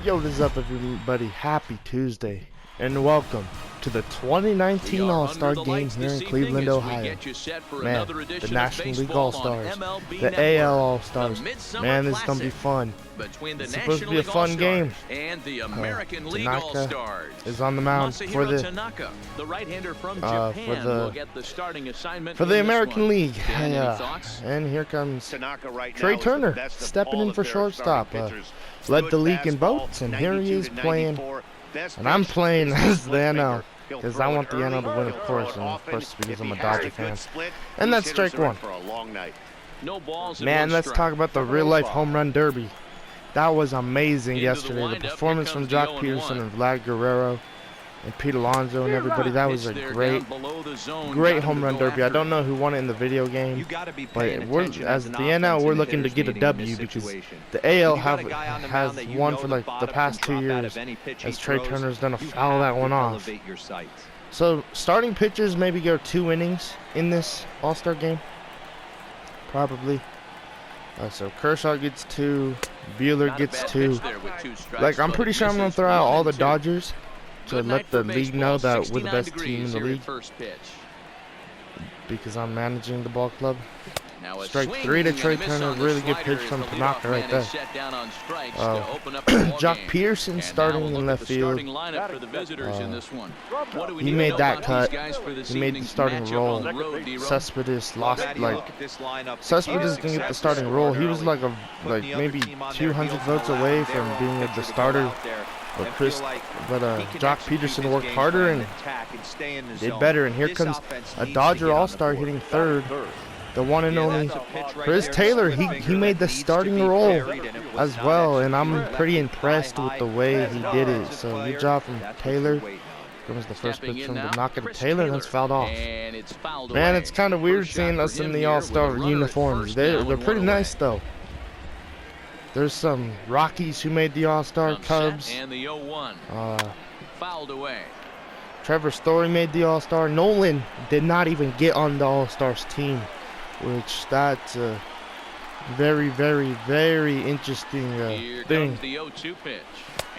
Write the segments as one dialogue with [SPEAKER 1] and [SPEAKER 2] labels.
[SPEAKER 1] Yo, what is up, everybody? Happy Tuesday, and welcome to the 2019 All-Star Game here in Cleveland, Ohio. Man, the National League All-Stars, the AL All-Stars. Man, this is going to be fun. It's supposed to be a fun game. Tanaka is on the mound for the American League. And here comes Trey Turner stepping in for shortstop. Led the league in votes, and here he is playing. And I'm playing as the NL, because I want the NL to win, of course, and of course because I'm a Dodger fan. And that's strike one. Man, let's talk about the real-life home run derby. That was amazing yesterday. The performance from Jock Peterson and Vlad Guerrero and Pete Alonso and everybody, that was a great home run derby. I don't know who won it in the video game, but as the NL, we're looking to get a W because the AL has won for like the past 2 years, as Trey Turner's done to foul that one off. So starting pitchers maybe go 2 innings in this All-Star game, probably. So Kershaw gets 2, Buehler gets 2. Like, I'm pretty sure I'm gonna throw out all the Dodgers to let the league know that we're the best team in the league, because I'm managing the ball club. Strike 3 to Trey Turner, really good pitch from Tanaka right there. Jock Peterson starting in left field. He made that cut. He made the starting role. Cespedes lost, Cespedes didn't get the starting role. He was like maybe 200 votes away from being the starter. But Jock Peterson worked harder and did better. And here comes a Dodger All-Star hitting third. The one and only Chris Taylor. He made the starting role as well, and I'm pretty impressed with the way he did it. So good job from Taylor. Comes the first pitch from Tanaka to Taylor, and it's fouled off. Man, it's kind of weird seeing us in the All-Star uniforms. They're pretty nice though. There's some Rockies who made the All-Star, Cubs. Trevor Story made the All-Star. Nolan did not even get on the All-Stars team, which that's a very, very, very interesting thing.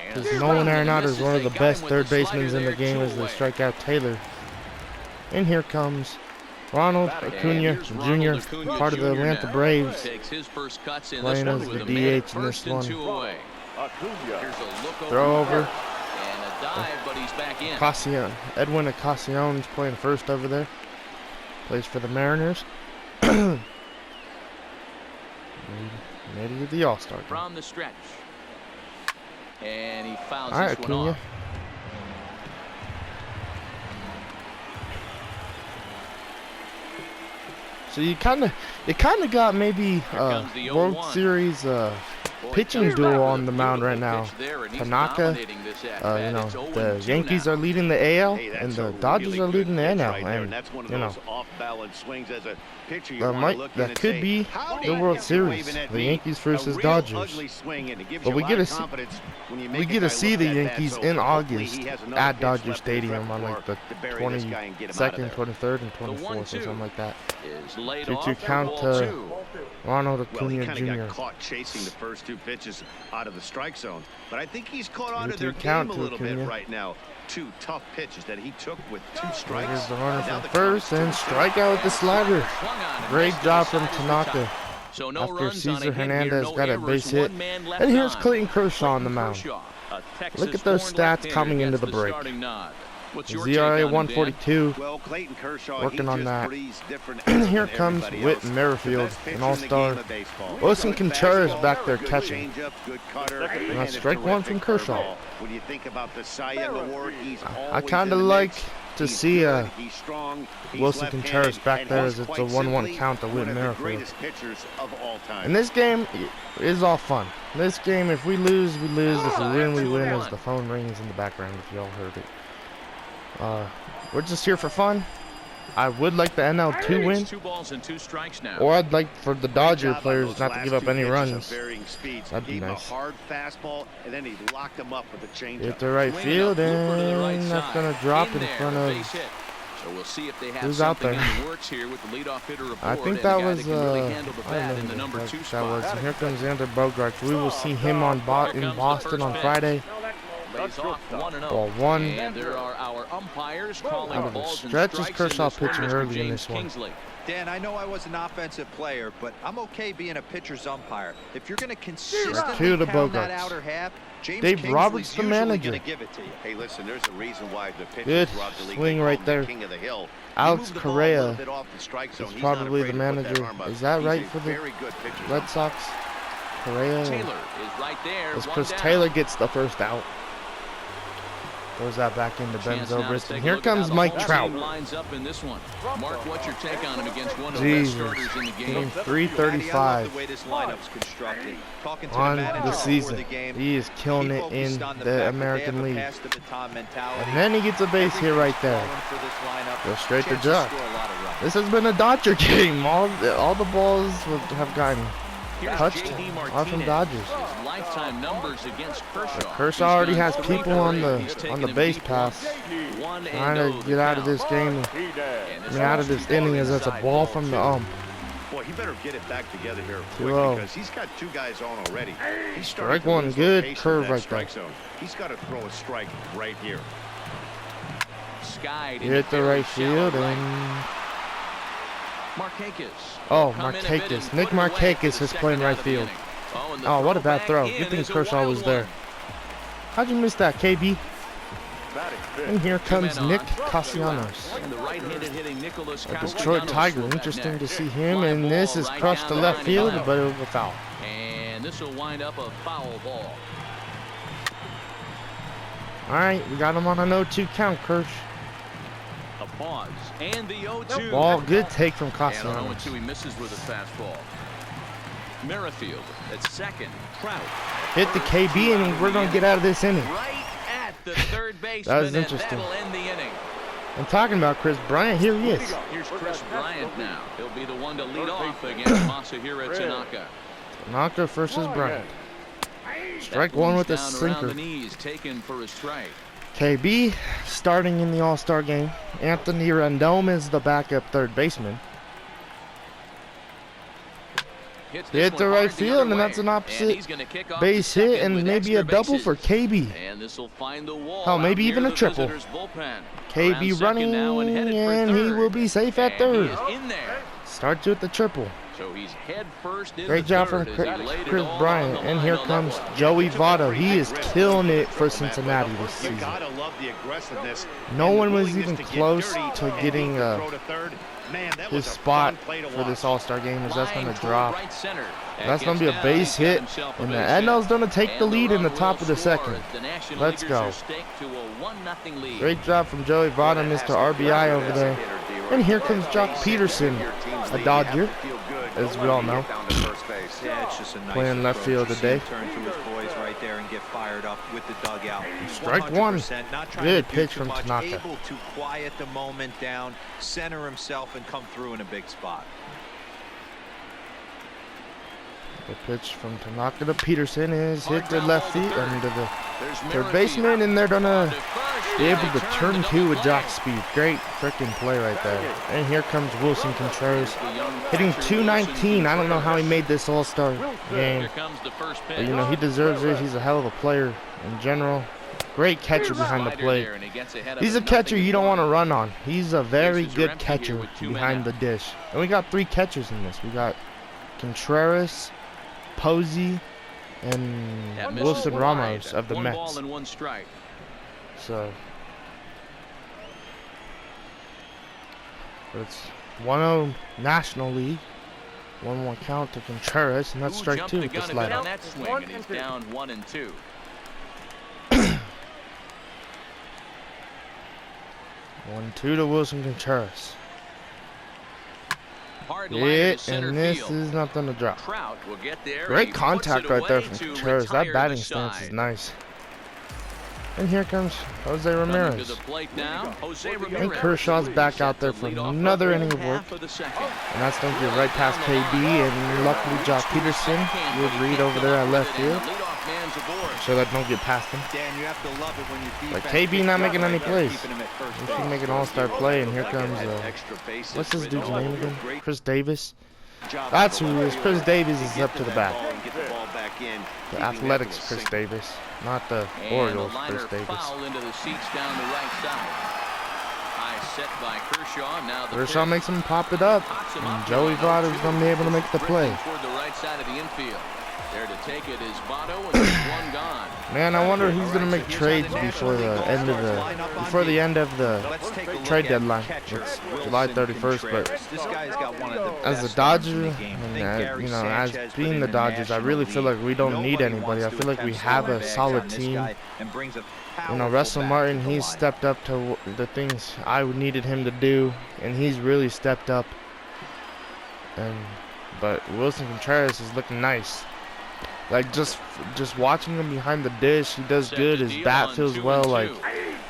[SPEAKER 1] Because Nolan Arenado is one of the best third basemen in the game as they strike out Taylor. And here comes Ronald Acuna Jr., part of the Atlanta Braves, playing as the DH in this one. Throw over. Edwin Ocasio is playing first over there. Plays for the Mariners. Made it to the All-Star game.
[SPEAKER 2] From the stretch. And he fouls
[SPEAKER 1] this
[SPEAKER 2] one off.
[SPEAKER 1] So it kind of got maybe World Series pitching duel on the mound right now. Tanaka, the Yankees are leading the AL, and the Dodgers are leading the NL, and that could be the World Series, the Yankees versus Dodgers. But we get to see the Yankees in August at Dodger Stadium on like the 22nd, 23rd, and 24th or something like that. 2-2 count to Ronald Acuna Jr.
[SPEAKER 3] Caught chasing the first 2 pitches out of the strike zone, but I think he's caught on to their game a little bit right now. 2 tough pitches that he took with 2 strikes.
[SPEAKER 1] Here's the runner from first and strikeout with the slider. Great job from Tanaka. After Cesar Hernandez got a base hit. And here's Clayton Kershaw on the mound. Look at those stats coming into the break. ZRA 142, working on that. And here comes Whit Merrifield, an All-Star. Wilson Contreras back there catching. And that's strike 1 from Kershaw. I kind of like to see Wilson Contreras back there, as it's a 1-1 count to Whit Merrifield. And this game is all fun. This game, if we lose, we lose. If we win, we win, as the phone rings in the background, if y'all heard it. We're just here for fun. I would like the NL to win, or I'd like for the Dodger players not to give up any runs. That'd be nice. Hit the right field, and that's gonna drop in front of
[SPEAKER 2] So we'll see if they have
[SPEAKER 1] Who's out there?
[SPEAKER 2] in the works here with the leadoff hitter aboard.
[SPEAKER 1] I think that was
[SPEAKER 2] really
[SPEAKER 1] and here comes Xander Bogaerts. We will see him in Boston on Friday. Ball 1.
[SPEAKER 2] And there are our umpires calling
[SPEAKER 1] out of the
[SPEAKER 2] balls and
[SPEAKER 1] stretch is
[SPEAKER 2] strikes
[SPEAKER 1] Kershaw
[SPEAKER 2] in this
[SPEAKER 1] pitching
[SPEAKER 2] one, Mr.
[SPEAKER 1] early in
[SPEAKER 2] James
[SPEAKER 1] this one.
[SPEAKER 2] Kingsley.
[SPEAKER 4] Dan, I know I was an offensive player, but I'm okay being a pitcher's umpire. If you're going to consistently pound that outer half, James
[SPEAKER 1] Dave Roberts, the manager.
[SPEAKER 3] Give it to you. Hey, listen, there's a reason why the
[SPEAKER 1] Good
[SPEAKER 3] pitchers robbed the league.
[SPEAKER 1] swing right there.
[SPEAKER 3] King of the hill.
[SPEAKER 1] Alex Correa
[SPEAKER 3] is
[SPEAKER 1] probably the manager. Is that right for the Red Sox? Correa.
[SPEAKER 2] Taylor is right there.
[SPEAKER 1] As Chris Taylor gets the first out. Throws that back into Ben Zobrist. And here comes Mike Trout.
[SPEAKER 2] Lines up in this one. Mark, what's your take on him against one of the best starters in the game?
[SPEAKER 1] 335 on the season. He is killing it in the American League. And then he gets a base here right there. Go straight to Jock. This has been a Dodger game. All the balls have gotten touched are from Dodgers.
[SPEAKER 2] Lifetime numbers against Kershaw.
[SPEAKER 1] Kershaw already has people on the base pass trying to get out of this game. I mean, out of this inning as that's a ball from the ump.
[SPEAKER 3] Boy, he better get it back together here quick because he's got 2 guys on already.
[SPEAKER 1] Strike one, good curve right there.
[SPEAKER 3] He's got to throw a strike right here.
[SPEAKER 1] Hit the right field and Markakis. Nick Markakis is playing right field. Oh, what a bad throw. Good thing Kershaw was there. How'd you miss that, KB? And here comes Nick Castellanos. A Detroit Tiger. Interesting to see him. And this is crushed to left field, but it was a foul.
[SPEAKER 2] And this will wind up a foul ball.
[SPEAKER 1] All right, we got him on an 0-2 count, Kirsch.
[SPEAKER 2] A pause. And the 0-2.
[SPEAKER 1] Ball, good take from Castellanos.
[SPEAKER 2] 0-2, he misses with a fastball. Merrifield at second. Trout.
[SPEAKER 1] Hit the KB, and we're going to get out of this inning.
[SPEAKER 2] Right at the third baseman.
[SPEAKER 1] That was interesting.
[SPEAKER 2] That'll end the inning.
[SPEAKER 1] I'm talking about Chris Bryant. Here he is.
[SPEAKER 2] Here's Chris Bryant now. He'll be the one to lead off against Masahiro Tanaka.
[SPEAKER 1] Tanaka versus Bryant. Strike one with a sinker.
[SPEAKER 2] The knees, taken for a strike.
[SPEAKER 1] KB starting in the All-Star game. Anthony Rendon is the backup third baseman. Hit the right field, and that's an opposite base hit, and maybe a double for KB. Oh, maybe even a triple. KB running, and he will be safe at third. Starts with the triple. Great job from Chris Bryant. And here comes Joey Votto. He is killing it for Cincinnati this season. No one was even close to getting his spot for this All-Star game, as that's going to drop. That's going to be a base hit, and the NL's going to take the lead in the top of the second. Let's go. Great job from Joey Votto, Mr. RBI over there. And here comes Jock Peterson, a Dodger, as we all know, playing left field today. Strike one. Good pitch from Tanaka.
[SPEAKER 4] Able to quiet the moment down, center himself, and come through in a big spot.
[SPEAKER 1] The pitch from Tanaka to Peterson is hit to left field under the third baseman, and they're gonna be able to turn two with Jock speed. Great freaking play right there. And here comes Wilson Contreras, hitting .219. I don't know how he made this All-Star game, but you know he deserves it. He's a hell of a player in general. Great catcher behind the plate. He's a catcher you don't want to run on. He's a very good catcher behind the dish. And we got 3 catchers in this. We got Contreras, Posey, and Wilson Ramos of the Mets. So it's 1-0 National League. 1-1 count to Contreras, and that's strike 2 with this lineup.
[SPEAKER 2] Down 1-2.
[SPEAKER 1] 1-2 to Wilson Contreras. Hit, and this is nothing to drop. Great contact right there from Contreras. That batting stance is nice. And here comes Jose Ramirez. And Kershaw's back out there for another inning of work. And that's going to get right past KB, and luckily Jock Peterson would read over there at left field. so that don't get past him.
[SPEAKER 4] Dan, you have to love it when you
[SPEAKER 1] Like KB not making any plays. He should make an all-star play, and here comes what's this dude's name again? Chris Davis. That's who he is. Chris Davis is up to the bat. The Athletics Chris Davis, not the Orioles Chris Davis.
[SPEAKER 2] Into the seats down the right side. High set by Kershaw. Now the
[SPEAKER 1] Kershaw makes him pop it up, and Joey Votto's gonna be able to make the play.
[SPEAKER 2] Toward the right side of the infield. There to take it is Votto, and there's one gone.
[SPEAKER 1] Man, I wonder who's gonna make trades before the end of the trade deadline. It's July 31st, but as a Dodger, and you know, as being the Dodgers, I really feel like we don't need anybody. I feel like we have a solid team. You know, Russell Martin, he's stepped up to the things I needed him to do, and he's really stepped up. But Wilson Contreras is looking nice. Like just watching him behind the dish, he does good. His bat feels well. Like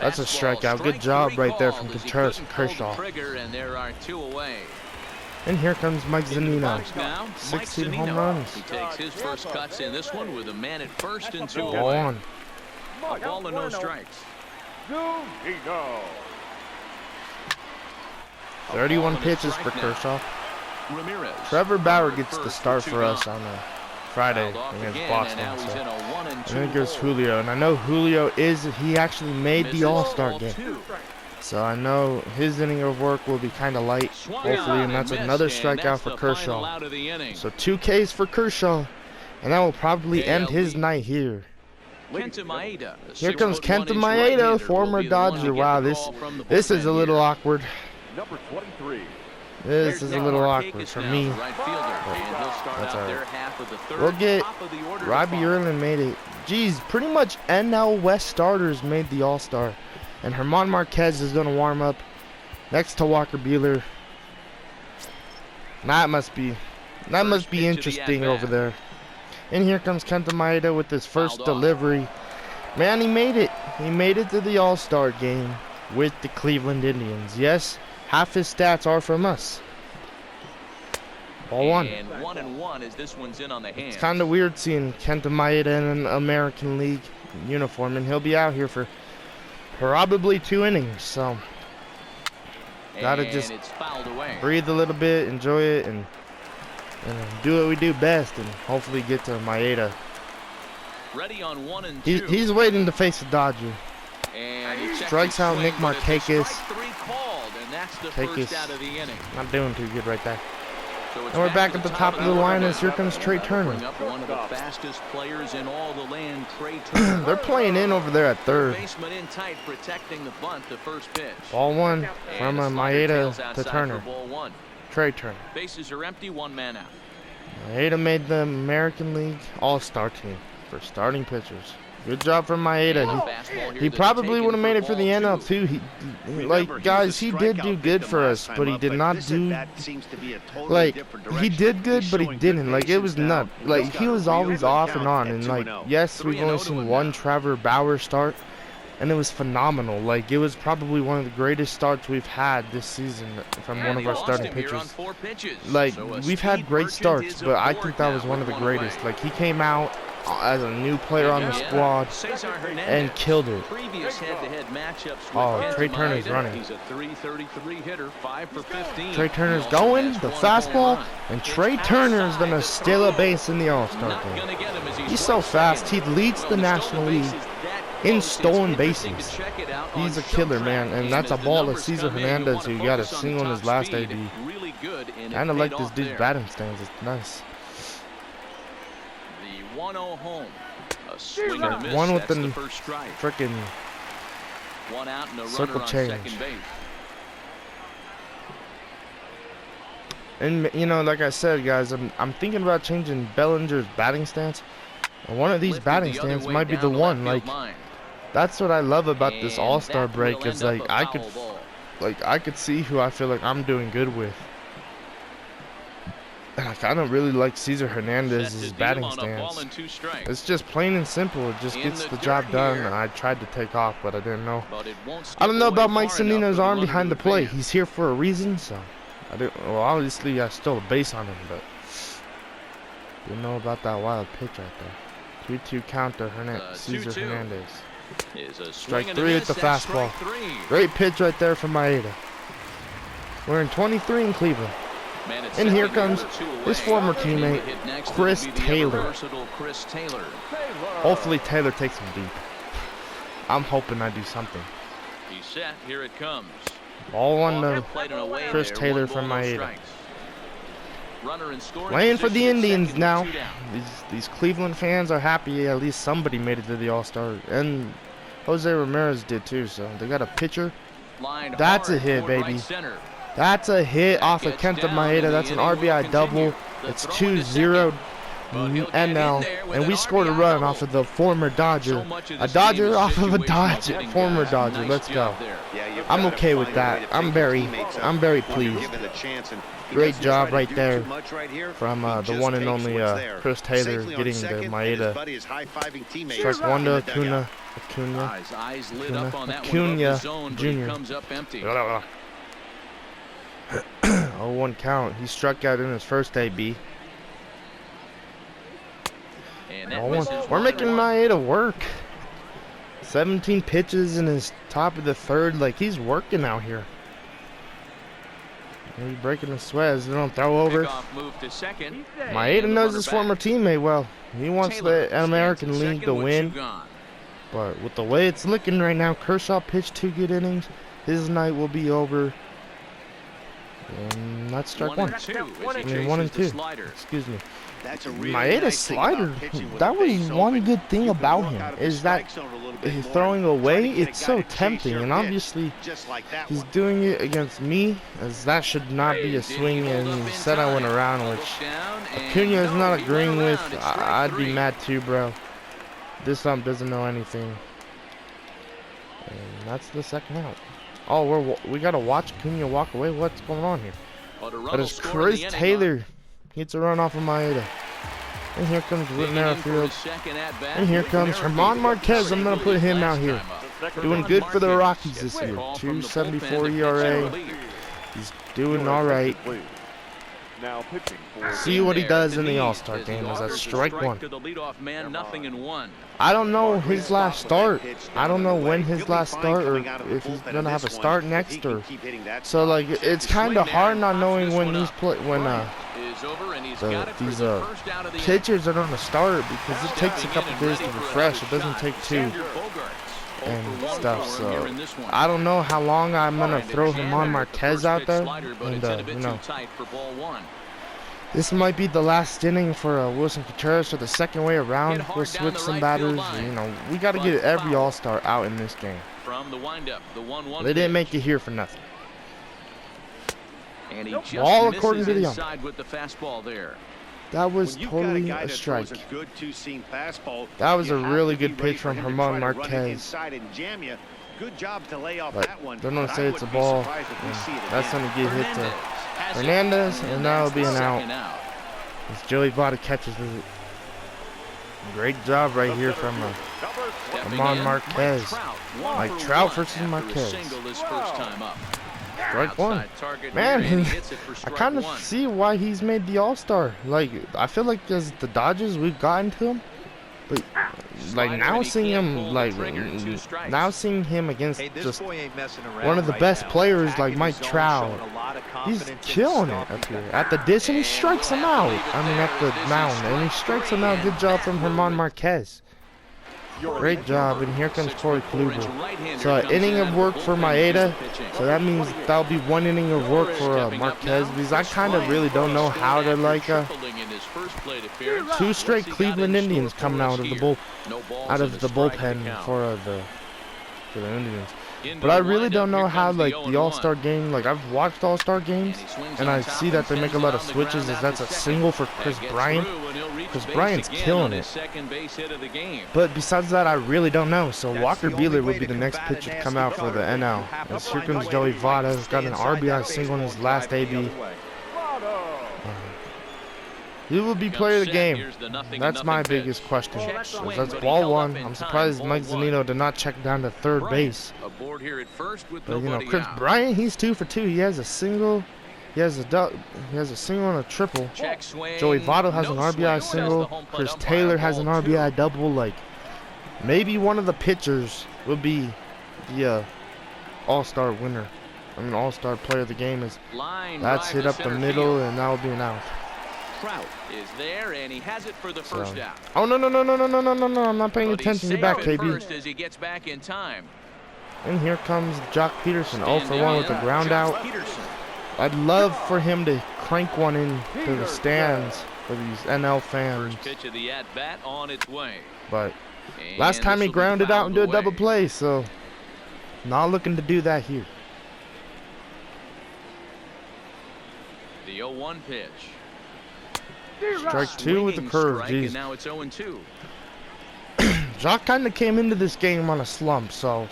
[SPEAKER 1] that's a strikeout. Good job right there from Contreras and Kershaw. And here comes Mike Zunino. 16 home runs.
[SPEAKER 2] He takes his first cuts in this one with a man at first and 2 away.
[SPEAKER 1] Ball on.
[SPEAKER 2] Ball and no strikes.
[SPEAKER 1] 31 pitches for Kershaw. Trevor Bauer gets the start for us on a Friday against Boston. And then goes Julio, and I know Julio he actually made the All-Star game. So I know his inning of work will be kind of light, hopefully, and that's another strikeout for Kershaw. So 2 Ks for Kershaw, and that will probably end his night here. Here comes Kenta Maeda, former Dodger. Wow, this is a little awkward. This is a little awkward for me. That's all right. We'll get Robbie Erlin made it. Geez, pretty much NL West starters made the All-Star. And Herman Marquez is going to warm up next to Walker Buehler. That must be interesting over there. And here comes Kenta Maeda with his first delivery. Man, he made it. He made it to the All-Star game with the Cleveland Indians. Yes. Half his stats are from us. Ball one.
[SPEAKER 2] And 1-1 as this one's in on the hands.
[SPEAKER 1] It's kind of weird seeing Kenta Maeda in an American League uniform, and he'll be out here for probably 2 innings. So gotta just breathe a little bit, enjoy it, and do what we do best, and hopefully get to Maeda.
[SPEAKER 2] Ready on 1 and 2.
[SPEAKER 1] He's waiting to face a Dodger.
[SPEAKER 2] And
[SPEAKER 1] strikes out Nick Markakis. Not doing too good right there.
[SPEAKER 2] So
[SPEAKER 1] and we're back at the top of the line as here comes Trey Turner.
[SPEAKER 2] One of the fastest players in all the land, Trey Turner.
[SPEAKER 1] They're playing in over there at third.
[SPEAKER 2] Baseman in tight, protecting the bunt, the first pitch.
[SPEAKER 1] Ball one from Maeda to Turner. Trey Turner.
[SPEAKER 2] Bases are empty, 1 man out.
[SPEAKER 1] Maeda made the American League All-Star team for starting pitchers. Good job from Maeda. He probably would have made it for the NL too. Guys, he did do good for us, but he did not do, he did good, but he didn't. Like, it was nuts. Like, he was always off and on. And, like, yes, we've only seen one Trevor Bauer start, and it was phenomenal. Like, it was probably one of the greatest starts we've had this season from one of our starting pitchers. Like, we've had great starts, but I think that was one of the greatest. Like, he came out as a new player on the squad and killed it. Oh, Trey Turner's running.
[SPEAKER 2] He's a .333 hitter, 5 for 15.
[SPEAKER 1] Trey Turner's going, the fastball, and Trey Turner's gonna steal a base in the All-Star game. He's so fast, he leads the National League in stolen bases. He's a killer, man, and that's a ball of Cesar Hernandez who got a single in his last AD. Kinda like this dude's batting stance, it's nice.
[SPEAKER 2] 1-0 home. A swing and a miss.
[SPEAKER 1] One with the
[SPEAKER 2] frickin' one out and a
[SPEAKER 1] circle
[SPEAKER 2] runner
[SPEAKER 1] change.
[SPEAKER 2] On second base.
[SPEAKER 1] And you know, like I said, guys, I'm thinking about changing Bellinger's batting stance. And one of these batting stances might be the one. Like, that's what I love about this All-Star break. Is like I could see who I feel like I'm doing good with. And I kind of really like Cesar Hernandez's batting stance. It's just plain and simple. It just gets the job done. I tried to take off, but I didn't know. I don't know about Mike Zunino's arm behind the plate. He's here for a reason, so well, obviously I stole a base on him, but didn't know about that wild pitch right there. 2-2 count to Cesar
[SPEAKER 2] 2-2.
[SPEAKER 1] Hernandez.
[SPEAKER 2] Is a
[SPEAKER 1] Strike
[SPEAKER 2] swing
[SPEAKER 1] 3 at the fastball. Great pitch right there from Maeda. We're in 23 in Cleveland. And here comes his former teammate, Chris Taylor. Hopefully Taylor takes him deep. I'm hoping I do something.
[SPEAKER 2] He's set. Here it comes.
[SPEAKER 1] Ball one to Chris Taylor from Maeda. Playing for the Indians now. These Cleveland fans are happy at least somebody made it to the All-Star. And Jose Ramirez did too, so they got a pitcher. That's a hit, baby. That's a hit off of Kenta Maeda. That's an RBI double. It's 2-0 NL. And we scored a run off of the former Dodger. A Dodger off of a Dodger. Former Dodger. Let's go. I'm okay with that. I'm very pleased. Great job right there from the one and only Chris Taylor getting the Maeda. Strike one to Acuna Jr. 0-1 count. He struck out in his first AB. We're making Maeda work. 17 pitches in his top of the third. Like, he's working out here. He's breaking the sweat as they don't throw over. Maeda knows his former teammate well. He wants the American League to win. But with the way it's looking right now, Kershaw pitched 2 good innings. His night will be over. And that's strike 1. I mean 1 and 2. Excuse me. Maeda's slider, that was one good thing about him, is that he's throwing away, it's so tempting, and obviously he's doing it against me, as that should not be a swing, and he said I went around, which Acuna is not agreeing with. I'd be mad too, bro. This ump doesn't know anything. And that's the second out. Oh, we gotta watch Acuna walk away. What's going on here? That is Chris Taylor. Gets a run off of Maeda. And here comes Whit Merrifield. And here comes German Marquez. I'm going to put him out here. Doing good for the Rockies this year. 2.74 ERA. He's doing all right. See what he does in the All-Star game as a strike 1. I don't know his last start. I don't know when his last start, or if he's gonna have a start next, or so like it's kind of hard not knowing when these pitchers are gonna start, because it takes a couple days to refresh. It doesn't take 2 and stuff. So I don't know how long I'm gonna throw German Marquez out there, and you know, this might be the last inning for Wilson Contreras for the second way around. We'll switch some batters. You know, we got to get every All-Star out in this game. They didn't make it here for nothing. All according to the ump. That was totally a strike. That was a really good pitch from German Marquez. But they're going to say it's a ball. That's going to get hit to Hernandez, and that'll be an out. As Joey Votto catches it. Great job right here from German Marquez. Like Trout versus Marquez. Strike 1. Man, I kind of see why he's made the All-Star. Like, I feel like as the Dodgers, we've gotten to him. But like now seeing him against just one of the best players like Mike Trout, he's killing it up here at the dish, and he strikes him out. I mean at the mound, and he strikes him out. Good job from German Marquez. Great job, and here comes Corey Kluber. So an inning of work for Maeda. So that means that'll be 1 inning of work for Marquez, because I kind of really don't know how to like 2 straight Cleveland Indians coming out of the bullpen for the Indians. But I really don't know how like the All-Star game. Like I've watched All-Star games, and I see that they make a lot of switches. As that's a single for Chris Bryant. Chris Bryant's killing it. But besides that, I really don't know. So Walker Buehler will be the next pitcher to come out for the NL. As here comes Joey Votto. He's got an RBI single in his last AB. He will be player of the game. That's my biggest question. So that's ball 1. I'm surprised Mike Zunino did not check down to third base. But you know, Chris Bryant, he's 2 for 2. He has a single He has a single and a triple.
[SPEAKER 2] Check swing.
[SPEAKER 1] Joey Votto has
[SPEAKER 2] No
[SPEAKER 1] an RBI
[SPEAKER 2] swing, says the
[SPEAKER 1] single.
[SPEAKER 2] home plate
[SPEAKER 1] Chris
[SPEAKER 2] umpire.
[SPEAKER 1] Taylor has an
[SPEAKER 2] Ball two.
[SPEAKER 1] RBI double. Like, maybe one of the pitchers will be the all-star winner. I mean, all-star player of the game. That's hit up the middle, and that will be an out.
[SPEAKER 2] Trout is there, and he has it for the first out.
[SPEAKER 1] Oh, no. I'm not paying attention. You're back, KB.
[SPEAKER 2] First as he gets back in time.
[SPEAKER 1] And here comes Jock Peterson, 0 for 1 with the ground out.
[SPEAKER 2] Peterson.
[SPEAKER 1] I'd love for him to crank one in to the stands for these NL fans.
[SPEAKER 2] First pitch of the at-bat on its way.
[SPEAKER 1] But
[SPEAKER 2] And
[SPEAKER 1] last time he
[SPEAKER 2] this will be
[SPEAKER 1] grounded out and did a
[SPEAKER 2] fouled
[SPEAKER 1] double
[SPEAKER 2] away.
[SPEAKER 1] play, so not looking to do that here.
[SPEAKER 2] The 0-1 pitch.
[SPEAKER 1] Strike 2 with the
[SPEAKER 2] Swinging
[SPEAKER 1] curve.
[SPEAKER 2] strike,
[SPEAKER 1] Jeez.
[SPEAKER 2] and now it's 0-2.
[SPEAKER 1] Jock kind of came into this game on a slump, so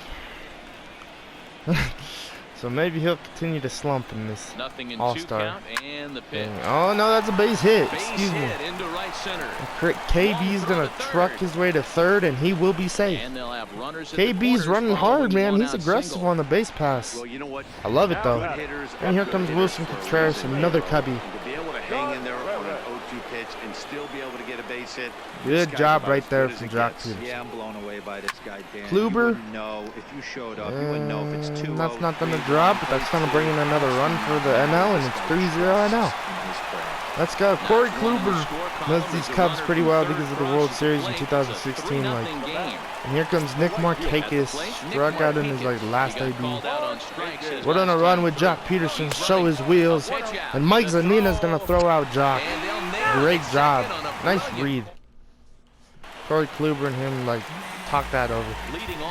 [SPEAKER 1] so maybe he'll continue to slump in this
[SPEAKER 2] Nothing in
[SPEAKER 1] all-star.
[SPEAKER 2] 2 count, and the pitch.
[SPEAKER 1] Oh no, that's a base hit.
[SPEAKER 2] Base
[SPEAKER 1] Excuse me.
[SPEAKER 2] hit into right center.
[SPEAKER 1] KB's gonna truck his way to third, and he will be safe.
[SPEAKER 2] And they'll have runners at the
[SPEAKER 1] KB's
[SPEAKER 2] corners
[SPEAKER 1] running
[SPEAKER 2] following
[SPEAKER 1] hard, man. He's
[SPEAKER 2] one-out
[SPEAKER 1] aggressive
[SPEAKER 2] single.
[SPEAKER 1] on the base pass.
[SPEAKER 3] Well, you know what?
[SPEAKER 1] I love it though.
[SPEAKER 3] Good hitters
[SPEAKER 1] And here
[SPEAKER 3] are
[SPEAKER 1] comes
[SPEAKER 3] good
[SPEAKER 1] Wilson
[SPEAKER 3] hitters for a
[SPEAKER 1] Contreras,
[SPEAKER 3] reason.
[SPEAKER 1] another cubby.
[SPEAKER 3] And to be able to hang in there on an 0-2 pitch and still be able to get a base hit.
[SPEAKER 1] Good
[SPEAKER 3] this guy's
[SPEAKER 1] job
[SPEAKER 3] about
[SPEAKER 1] right
[SPEAKER 3] as
[SPEAKER 1] there
[SPEAKER 3] good as
[SPEAKER 1] from
[SPEAKER 3] it
[SPEAKER 1] Jock
[SPEAKER 3] gets.
[SPEAKER 1] Peterson.
[SPEAKER 4] Yeah, I'm blown away by this guy, Dan.
[SPEAKER 1] Kluber.
[SPEAKER 4] You wouldn't know if you showed up. You wouldn't know if it's 2-0.
[SPEAKER 1] That's not going to drop, but that's going to bring in another run for the NL, and it's 3-0 NL. Let's go. Corey Kluber knows these Cubs pretty well because of the World Series in 2016. Like, and here comes Nick Markakis, struck out in his last AB. We're on a run with Jock Peterson, show his wheels, and Mike Zanina's going to throw out Jock. Great job. Nice read. Corey Kluber and him talk that over.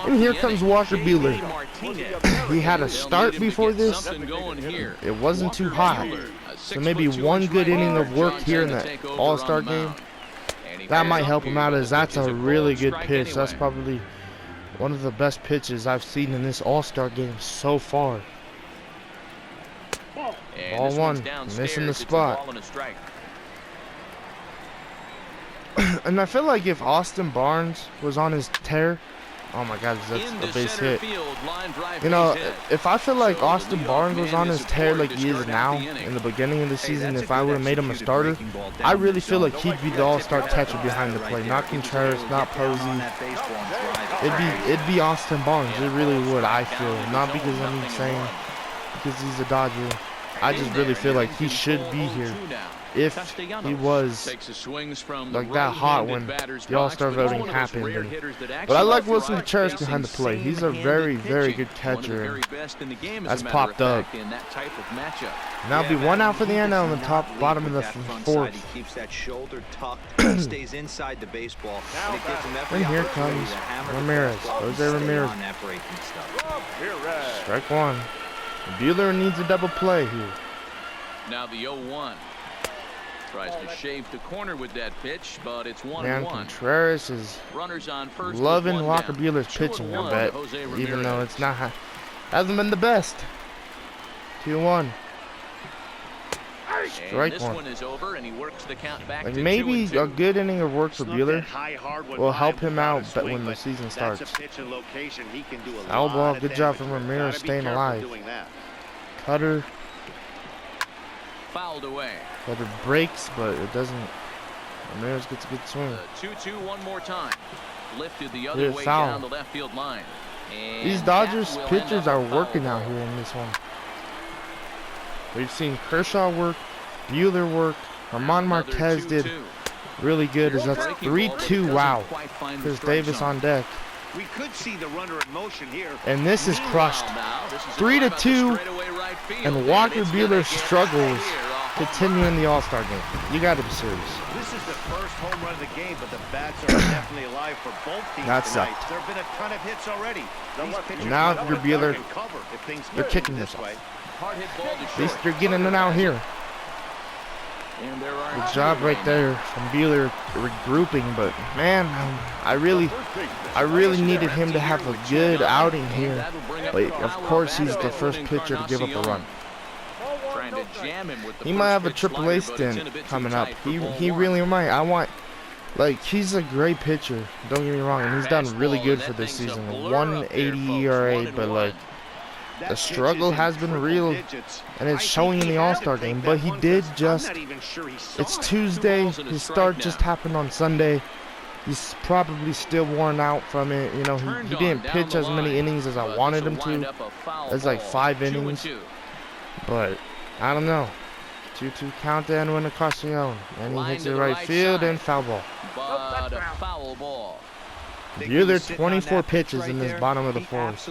[SPEAKER 1] And here comes Walker Buehler. He had a start before this. It wasn't too hot. So maybe one good inning of work here in the All-Star game. That might help him out, as that's a really good pitch. That's probably one of the best pitches I've seen in this All-Star game so far. Ball one, missing the spot. And I feel like if Austin Barnes was on his tear, oh my God, that's a base hit. You know, if I feel like Austin Barnes was on his tear like he is now in the beginning of the season, if I would have made him a starter, I really feel like he'd be the all-star catcher behind the plate. Not Contreras, not Posey. It'd be Austin Barnes. It really would, I feel. Not because I'm saying because he's a Dodger. I just really feel like he should be here if he was like that hot when the All-Star voting happened. But I like Wilson Contreras behind the plate. He's a very, very good catcher. That's popped up. Now it'll be one out for the NL in the bottom of the fourth.
[SPEAKER 4] He keeps that shoulder tucked, stays inside the baseball, and it gives him every
[SPEAKER 1] And here
[SPEAKER 4] opportunity
[SPEAKER 1] comes
[SPEAKER 4] to hammer the
[SPEAKER 1] Ramirez.
[SPEAKER 4] fastball and
[SPEAKER 1] Jose
[SPEAKER 4] stay
[SPEAKER 1] Ramirez.
[SPEAKER 4] on that breaking stuff.
[SPEAKER 1] Strike one. Buehler needs a double play here.
[SPEAKER 2] Now the 0-1. Tries to shave the corner with that pitch, but it's 1-1.
[SPEAKER 1] Man, Contreras is
[SPEAKER 2] Runners on first
[SPEAKER 1] loving Walker Buehler's pitching, I bet. Even though it's not, hasn't been the best. 2-1. Strike
[SPEAKER 2] this one is over, and he works the count back
[SPEAKER 1] like
[SPEAKER 2] to
[SPEAKER 1] maybe
[SPEAKER 2] 2-2.
[SPEAKER 1] a good inning of work for Buehler will help him out when the season starts. Foul ball, good job from Ramirez staying alive. Cutter.
[SPEAKER 2] Fouled away.
[SPEAKER 1] Cutter breaks, but it doesn't. Ramirez gets a good swing.
[SPEAKER 2] 2-2 one more time. Lifted the other
[SPEAKER 1] Good
[SPEAKER 2] way
[SPEAKER 1] foul.
[SPEAKER 2] down the left field line. And
[SPEAKER 1] These Dodgers
[SPEAKER 2] that will
[SPEAKER 1] pitchers
[SPEAKER 2] end up
[SPEAKER 1] are
[SPEAKER 2] a foul
[SPEAKER 1] working out here in this one. We've seen Kershaw work, Buehler work, Ramon
[SPEAKER 2] Another
[SPEAKER 1] Marquez did
[SPEAKER 2] 2-2.
[SPEAKER 1] really good. As that's 3-2. Wow. Chris Davis on deck.
[SPEAKER 3] We could see the runner in motion here.
[SPEAKER 1] And this is crushed.
[SPEAKER 2] Now, this is a
[SPEAKER 1] 3-2,
[SPEAKER 2] drive up the straightaway right field,
[SPEAKER 1] and Walker
[SPEAKER 2] it's gonna
[SPEAKER 1] Buehler
[SPEAKER 2] get
[SPEAKER 1] struggles
[SPEAKER 2] out here off
[SPEAKER 1] continue in the All-Star game. You got to be serious.
[SPEAKER 3] This is the first home run of the game, but the bats are definitely alive for both teams
[SPEAKER 1] That
[SPEAKER 3] tonight.
[SPEAKER 1] sucked.
[SPEAKER 3] There have been a ton of hits already. These pitchers
[SPEAKER 1] Now
[SPEAKER 3] know
[SPEAKER 1] you're
[SPEAKER 3] what
[SPEAKER 1] Buehler.
[SPEAKER 3] can cover if things
[SPEAKER 1] You're
[SPEAKER 3] continue
[SPEAKER 1] kicking
[SPEAKER 3] this
[SPEAKER 1] yourself.
[SPEAKER 3] way.
[SPEAKER 2] Hard hit ball to
[SPEAKER 1] At least
[SPEAKER 2] short.
[SPEAKER 1] they're getting it out here.
[SPEAKER 2] And there are
[SPEAKER 1] Good
[SPEAKER 2] two
[SPEAKER 1] job right
[SPEAKER 2] remaining.
[SPEAKER 1] there from Buehler regrouping, but man, I really needed him to have a good outing here. But of course, he's the first pitcher to give up a run.
[SPEAKER 2] Trying to jam him with the
[SPEAKER 1] He might have a
[SPEAKER 2] first pitch
[SPEAKER 1] AAA
[SPEAKER 2] slider, but it's in
[SPEAKER 1] stint
[SPEAKER 2] a bit too
[SPEAKER 1] coming up.
[SPEAKER 2] tight for
[SPEAKER 1] He
[SPEAKER 2] ball
[SPEAKER 1] really
[SPEAKER 2] one.
[SPEAKER 1] might. He's a great pitcher. Don't get me wrong, and he's done really good for this season. 1.80 ERA, but the struggle has been real, and it's showing in the All-Star game. But he did just, it's Tuesday, his start just happened on Sunday. He's probably still worn out from it. You know, he didn't pitch as many innings as I wanted him to. It's like 5 innings. But, I don't know. 2-2 count to Edwin Ocasio, and he hits it right field and foul ball.
[SPEAKER 2] But a foul ball.
[SPEAKER 1] You're there 24 pitches in this bottom of the fourth.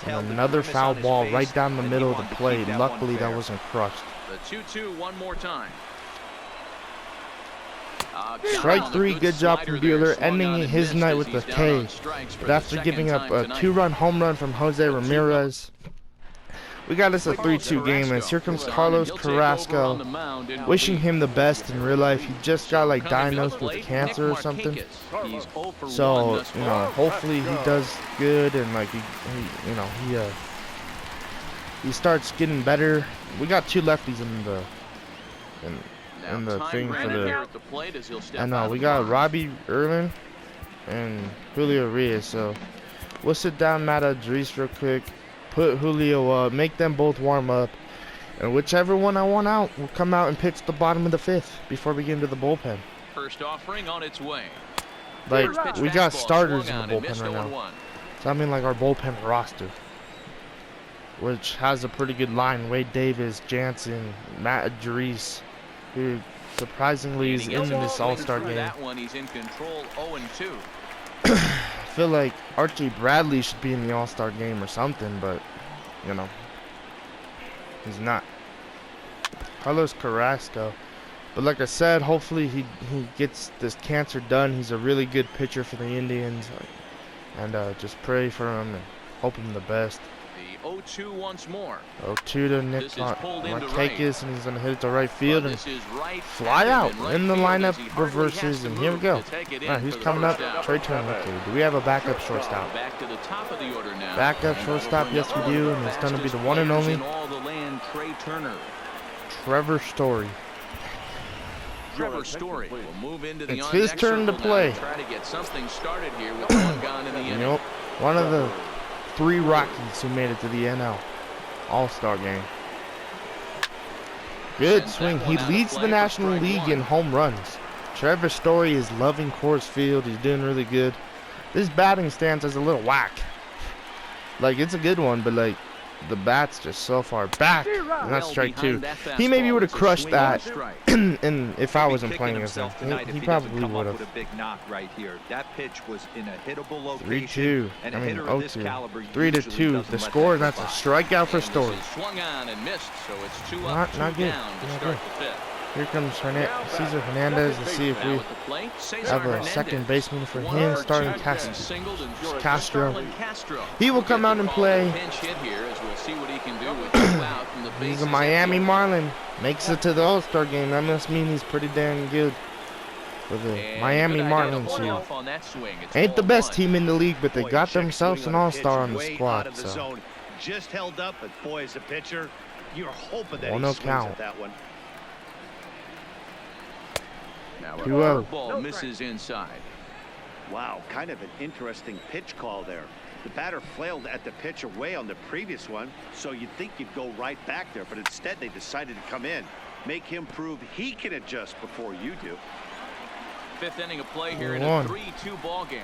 [SPEAKER 1] And another foul ball right down the middle of the plate. Luckily, that wasn't crushed.
[SPEAKER 2] The 2-2 one more time.
[SPEAKER 1] Strike 3, good job from Buehler, ending his night with a K. But after giving up a 2-run home run from Jose Ramirez, we got us a 3-2 game, as here comes Carlos Carrasco, wishing him the best in real life. He just got like diagnosed with cancer or something, so you know, hopefully he does good and like he starts getting better. We got 2 lefties in the thing for the, I know we got Robbie Erlin and Julio Reyes, so we'll sit down Matt Adriz real quick. Put Julio up, make them both warm up, and whichever one I want out will come out and pitch the bottom of the 5th before we get into the bullpen.
[SPEAKER 2] First offering on its way.
[SPEAKER 1] Like, we got starters in the bullpen right now. So I mean like our bullpen roster, which has a pretty good line. Wade Davis, Jansen, Matt Adriz, who surprisingly is in this All-Star game.
[SPEAKER 2] That one, he's in control, 0-2.
[SPEAKER 1] I feel like Archie Bradley should be in the All-Star game or something, but you know, he's not. Carlos Carrasco, but like I said, hopefully he gets this cancer done. He's a really good pitcher for the Indians, and just pray for him and hope him the best.
[SPEAKER 2] The 0-2 once more.
[SPEAKER 1] 0-2 to Nick Markakis, and he's gonna hit it to right field and fly out. In the lineup reverses, and here we go. Alright, who's coming up? Trey Turner. Okay, do we have a backup shortstop?
[SPEAKER 2] Back to the top of the order now.
[SPEAKER 1] Backup shortstop, yes we do, and it's gonna be the one and only Trevor Story.
[SPEAKER 2] Trevor Story will move into the
[SPEAKER 1] it's his turn to play.
[SPEAKER 2] Try to get something started here with one gone in the inning.
[SPEAKER 1] Nope. One of the 3 Rockies who made it to the NL All-Star game. Good swing. He leads the National League in home runs. Trevor Story is loving Coors Field. He's doing really good. This batting stance is a little whack. Like, it's a good one, but like the bat's just so far back. And that's strike 2. He maybe would have crushed that, and if I wasn't playing against him, he probably would have.
[SPEAKER 4] That pitch was in a hittable
[SPEAKER 1] 3-2. I mean 0-2. 3-2. The score, and that's a strikeout for Story. Not good. Not good. Here comes Cesar Hernandez. Let's see if we have a second baseman for him, starting Castro. He will come out and play. He's a Miami Marlin. Makes it to the All-Star game. That must mean he's pretty damn good for the Miami Marlins here. Ain't the best team in the league, but they got themselves an All-Star on the squad. So.
[SPEAKER 3] Just held up, but boy, as a pitcher, you're hoping that he
[SPEAKER 1] 1-0
[SPEAKER 3] swings
[SPEAKER 1] count.
[SPEAKER 3] at that one.
[SPEAKER 2] Now a curveball misses inside.
[SPEAKER 3] Wow, kind of an interesting pitch call there. The batter flailed at the pitch away on the previous one, so you'd think you'd go right back there, but instead they decided to come in, make him prove he can adjust before you do.
[SPEAKER 2] 5th inning of play here in a 3-2 ball game.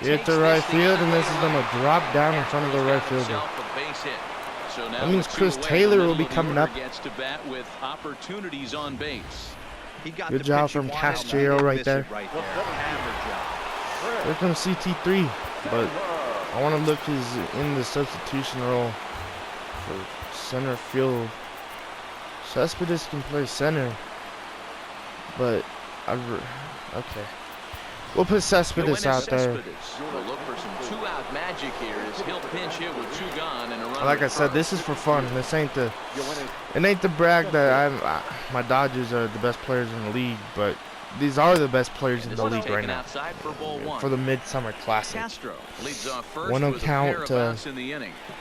[SPEAKER 1] Hit to right field, and this is going to drop down in front of the right fielder. That means Chris Taylor will be coming up. Good job from Castro right there. Here comes CT3, but I want to look who's in the substitution role for center field. Cespedes can play center, but okay. We'll put Cespedes out there.
[SPEAKER 2] Look for some 2-out magic here as he'll pinch hit with 2 gone and a run.
[SPEAKER 1] Like I said, this is for fun. This ain't the. It ain't to brag that my Dodgers are the best players in the league, but these are the best players in the league right now. For the Midsummer Classic. 1-0 count to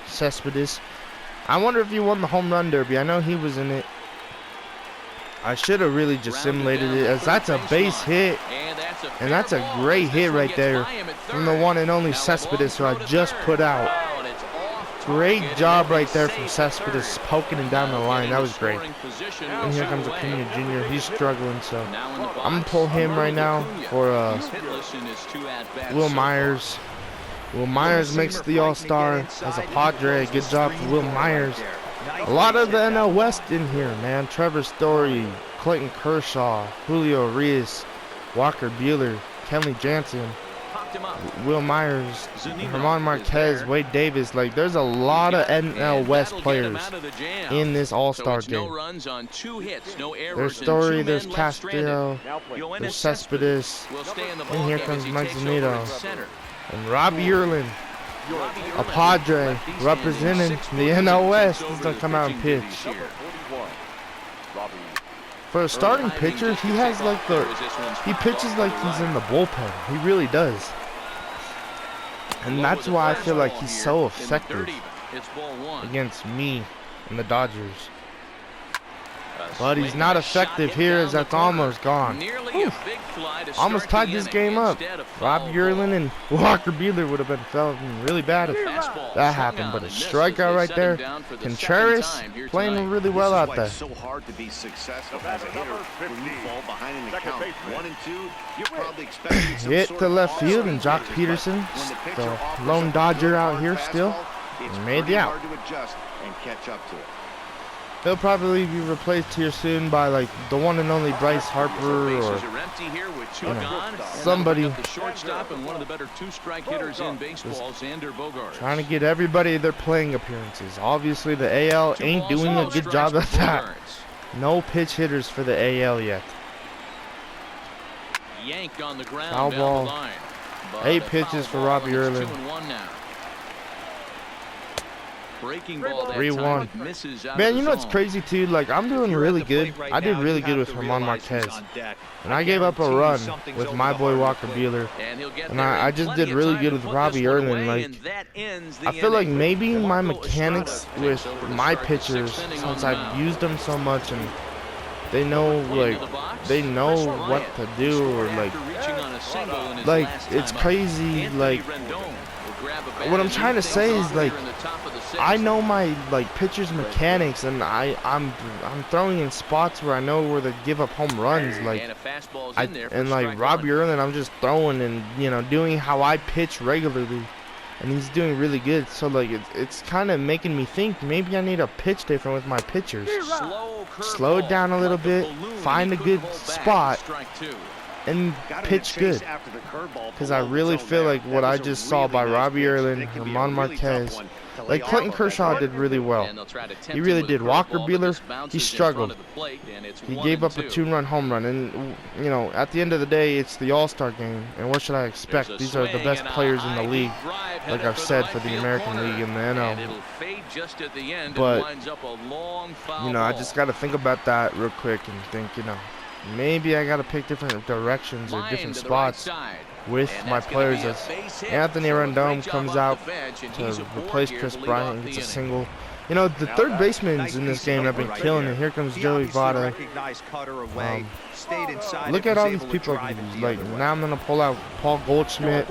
[SPEAKER 1] Cespedes. I wonder if he won the home run derby. I know he was in it. I should have really just simulated it, as that's a base hit, and that's a great hit right there from the one and only Cespedes, who I just put out. Great job right there from Cespedes, poking him down the line. That was great. And here comes Acuna Jr. He's struggling, so I'm going to pull him right now for Will Myers. Will Myers makes the All-Star as a Padre. Good job for Will Myers. A lot of the NL West in here, man. Trevor Story, Clayton Kershaw, Julio Urias, Walker Buehler, Kenley Jansen, Will Myers, German Marquez, Wade Davis. Like, there's a lot of NL West players in this All-Star game. There's Story, there's Castillo, there's Cespedes, and here comes Mike Zunino. And Robbie Erlin, a Padre, representing the NL West, is going to come out and pitch. For a starting pitcher, he has like he pitches like he's in the bullpen. He really does. And that's why I feel like he's so effective against me and the Dodgers. But he's not effective here, as that's almost gone. Almost tied this game up. Robbie Erlin and Walker Buehler would have been feeling really bad if that happened. But a strikeout right there. Contreras playing really well out there.
[SPEAKER 3] It's so hard to be successful as a hitter when you fall behind in the count. 1 and 2, you're probably expecting some
[SPEAKER 1] Hit
[SPEAKER 3] sort
[SPEAKER 1] to
[SPEAKER 3] of
[SPEAKER 1] left
[SPEAKER 3] ball
[SPEAKER 1] field, and Jock
[SPEAKER 3] changes,
[SPEAKER 1] Peterson,
[SPEAKER 3] but when the pitcher
[SPEAKER 1] the
[SPEAKER 3] offers
[SPEAKER 1] lone
[SPEAKER 3] a
[SPEAKER 1] Dodger out
[SPEAKER 3] hard
[SPEAKER 1] here still,
[SPEAKER 3] fastball, it's
[SPEAKER 1] made the
[SPEAKER 3] pretty
[SPEAKER 1] out.
[SPEAKER 3] hard to adjust and catch up to it.
[SPEAKER 1] He'll probably be replaced here soon by like the one and only Bryce Harper, or somebody. Trying to get everybody their playing appearances. Obviously the AL ain't doing a good job at that. No pitch hitters for the AL yet. Foul ball. 8 pitches for Robbie Erlin. 3-1. Man, you know what's crazy too? Like, I'm doing really good. I did really good with German Marquez. And I gave up a run with my boy Walker Buehler. And I just did really good with Robbie Erlin. Like, I feel like maybe my mechanics with my pitchers, since I've used them so much and they know, like, they know what to do, or like it's crazy. Like, what I'm trying to say is, like, I know my pitcher's mechanics, and I'm throwing in spots where I know where to give up home runs. Like, Robbie Erlin, I'm just throwing and doing how I pitch regularly, and he's doing really good. So like it's kind of making me think maybe I need to pitch different with my pitchers. Slow it down a little bit, find a good spot, and pitch good. Because I really feel like what I just saw by Robbie Erlin, German Marquez, like Clayton Kershaw did really well. He really did. Walker Buehler, he struggled. He gave up a 2-run home run. And, at the end of the day, it's the All-Star game. And what should I expect? These are the best players in the league, like I've said, for the American League and the NL. But, I just got to think about that real quick and think, maybe I got to pick different directions or different spots with my players, as Anthony Rendon comes out to replace Chris Bryant and gets a single. The third basemen in this game have been killing it. Here comes Joey Votto. Look at all these people. Like, now I'm going to pull out Paul Goldschmidt.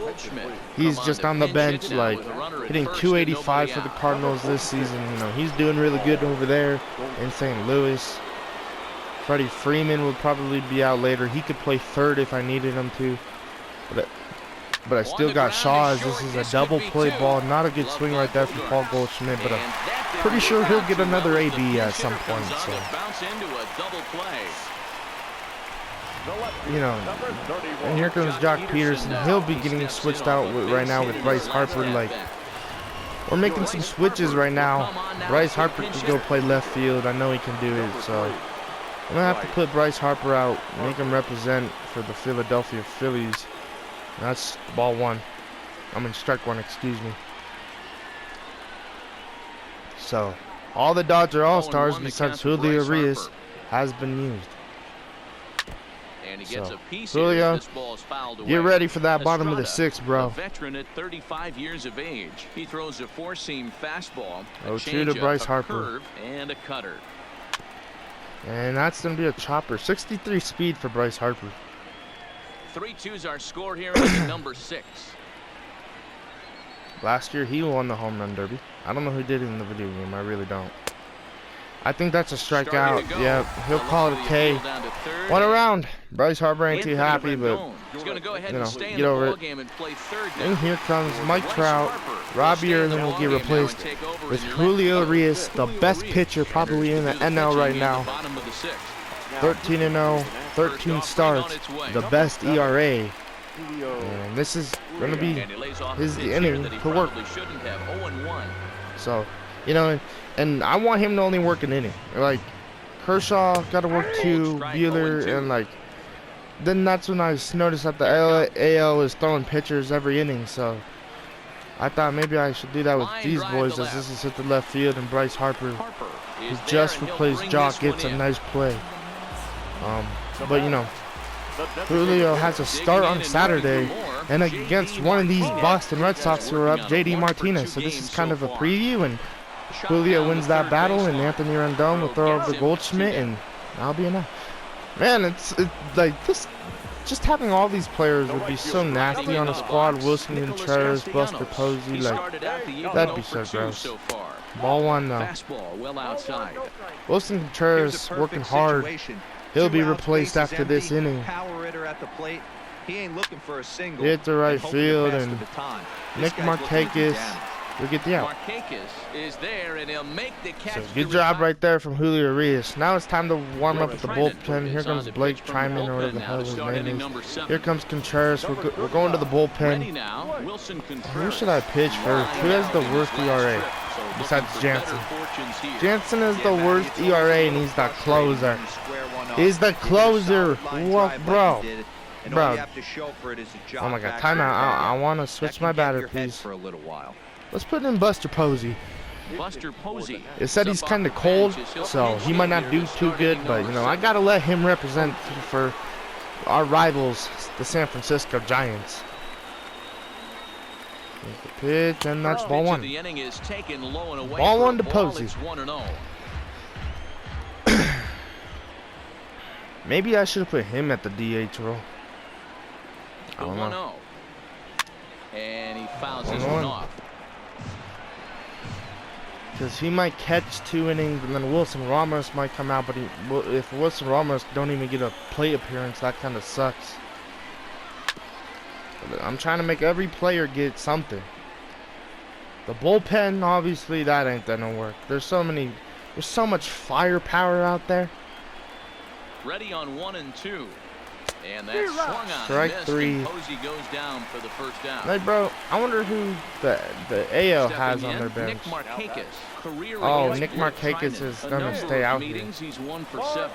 [SPEAKER 1] He's just on the bench, like, hitting 285 for the Cardinals this season. He's doing really good over there in St. Louis. Freddie Freeman will probably be out later. He could play third if I needed him to. But I still got Shaw, as this is a double play ball. Not a good swing right there from Paul Goldschmidt, but I'm pretty sure he'll get another AB at some point. So, and here comes Jock Peterson. He'll be getting switched out right now with Bryce Harper. Like, we're making some switches right now. Bryce Harper can go play left field. I know he can do it, so I'm going to have to put Bryce Harper out, make him represent for the Philadelphia Phillies. That's ball 1. Strike 1, excuse me. So, all the Dodger All-Stars besides Julio Urias has been used. So, Julio, get ready for that bottom of the 6th, bro.
[SPEAKER 2] Veteran at 35 years of age. He throws a 4-seam fastball, a
[SPEAKER 1] 0-2 to Bryce Harper,
[SPEAKER 2] curve, and a cutter.
[SPEAKER 1] And that's going to be a chopper. 63 speed for Bryce Harper.
[SPEAKER 2] 3-2's our score here in number 6.
[SPEAKER 1] Last year, he won the home run derby. I don't know who did it in the video game. I really don't. I think that's a strikeout. Yeah, he'll call it a K. 1 around. Bryce Harper ain't too happy, but, you know, get over it. And here comes Mike Trout. Robbie Erlin will get replaced with Julio Urias, the best pitcher probably in the NL right now. 13-0, 13 starts, the best ERA. And this is going to be his inning to work. So, you know, and I want him to only work an inning. Like, Kershaw got to work 2, Buehler, and like, then that's when I noticed that the AL is throwing pitchers every inning. So I thought maybe I should do that with these boys, as this is hit the left field, and Bryce Harper, who just replaced Jock, gets a nice play. But you know, Julio has a start on Saturday, and against one of these Boston Red Sox who are up, JD Martinez. So this is kind of a preview, and Julio wins that battle, and Anthony Rendon will throw over Goldschmidt, and that'll be enough. Man, it's like this. Just having all these players would be so nasty on a squad. Wilson Contreras, Buster Posey, like, that'd be so gross. Ball 1 though. Wilson Contreras working hard. He'll be replaced after this inning.
[SPEAKER 4] He ain't looking for a single.
[SPEAKER 1] Hit the right field, and Nick Markakis will get the out. So good job right there from Julio Urias. Now it's time to warm up with the bullpen. Here comes Blake Trinan, or whatever the hell his name is. Here comes Contreras. We're going to the bullpen. Who should I pitch first? Who has the worst ERA besides Jansen? Jansen is the worst ERA, and he's the closer. He's the closer. What, bro? Bro. Oh my God. Timeout. I want to switch my batter, please. Let's put in Buster Posey. It said he's kind of cold, so he might not do too good, but you know, I gotta let him represent for our rivals, the San Francisco Giants. Here's the pitch, and that's ball 1. Ball 1 to Posey. Maybe I should have put him at the DH role. I don't know.
[SPEAKER 2] And he fouls this one off.
[SPEAKER 1] Because he might catch 2 innings, and then Wilson Ramos might come out. But if Wilson Ramos don't even get a plate appearance, that kind of sucks. But I'm trying to make every player get something. The bullpen, obviously, that ain't gonna work. There's so much firepower out there.
[SPEAKER 2] Ready on 1 and 2. And that's swung on.
[SPEAKER 1] Strike 3.
[SPEAKER 2] Posey goes down for the first down.
[SPEAKER 1] Hey, bro, I wonder who the AL has on their bench. Oh, Nick Markakis is gonna stay out here.
[SPEAKER 2] He's 1 for 7.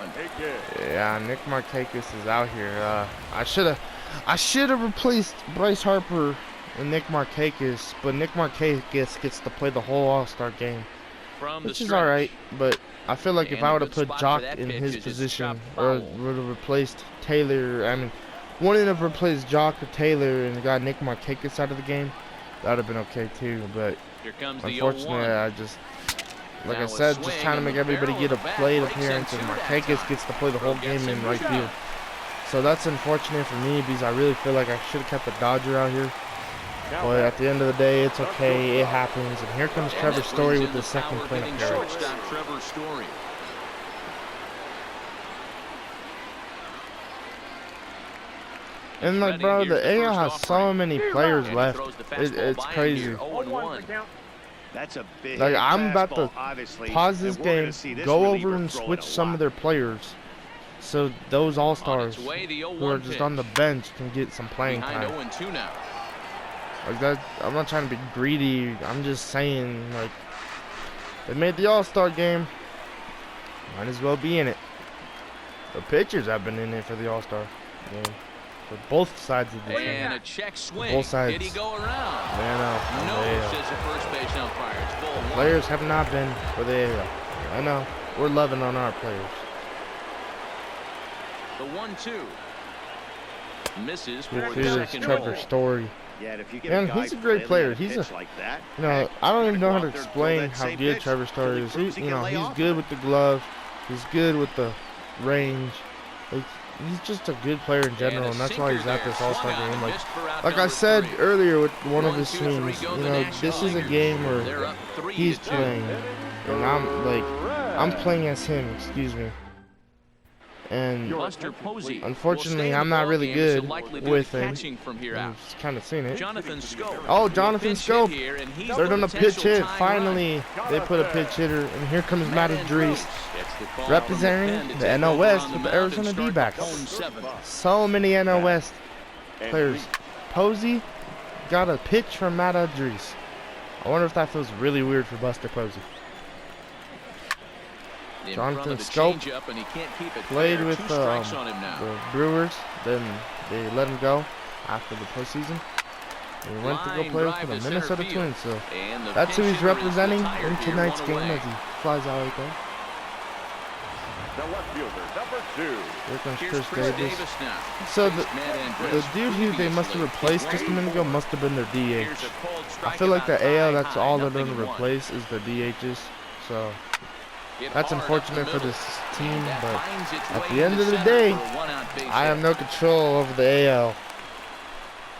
[SPEAKER 1] Yeah, Nick Markakis is out here. I should have replaced Bryce Harper and Nick Markakis, but Nick Markakis gets to play the whole All-Star game, which is all right. But I feel like if I would have put Jock in his position, or would have replaced Taylor, I mean, wouldn't have replaced Jock or Taylor and got Nick Markakis out of the game, that would have been okay too. But unfortunately, I just, like I said, just trying to make everybody get a plate appearance, and Markakis gets to play the whole game in right field. So that's unfortunate for me, because I really feel like I should have kept the Dodger out here. But at the end of the day, it's okay. It happens. And here comes Trevor Story with the second plate appearance. And like, bro, the AL has so many players left. It's crazy. Like, I'm about to pause this game, go over and switch some of their players, so those All-Stars who are just on the bench can get some playing time. Like that, I'm not trying to be greedy. I'm just saying, like, they made the All-Star game, might as well be in it. The pitchers have been in it for the All-Star game, for both sides of the game.
[SPEAKER 2] And a check swing.
[SPEAKER 1] Both sides.
[SPEAKER 2] Did he go around?
[SPEAKER 1] Man,
[SPEAKER 2] No, says the first base umpire. It's ball 1.
[SPEAKER 1] Players have not been for the AL. I know. We're loving on our players.
[SPEAKER 2] The 1-2 misses for the
[SPEAKER 1] Here's
[SPEAKER 2] second
[SPEAKER 1] Trevor
[SPEAKER 2] ball.
[SPEAKER 1] Story.
[SPEAKER 3] Yeah, if you get
[SPEAKER 1] Man, he's a great player. He's a, you know, I don't even know how to explain how good Trevor Story is. He's good with the glove. He's good with the range. Like, he's just a good player in general, and that's why he's at this All-Star game. Like I said earlier with one of his streams, you know, this is a game where he's playing, and I'm playing as him. Excuse me. And unfortunately, I'm not really good with him. I've kind of seen it. Oh, Jonathan Scope. They're doing a pitch hit. Finally, they put a pitch hitter. And here comes Matt Idris, representing the NL West with the Arizona D-backs. So many NL West players. Posey got a pitch from Matt Idris. I wonder if that feels really weird for Buster Posey. Jonathan Scope played with the Brewers, then they let him go after the postseason. He went to go play for the Minnesota Twins, so that's who he's representing in tonight's game as he flies out right there. Here comes Chris Davis. So the dude who they must have replaced just a minute ago must have been their DH. I feel like the AL, that's all they're going to replace is their DHs. So that's unfortunate for this team, but at the end of the day, I have no control over the AL.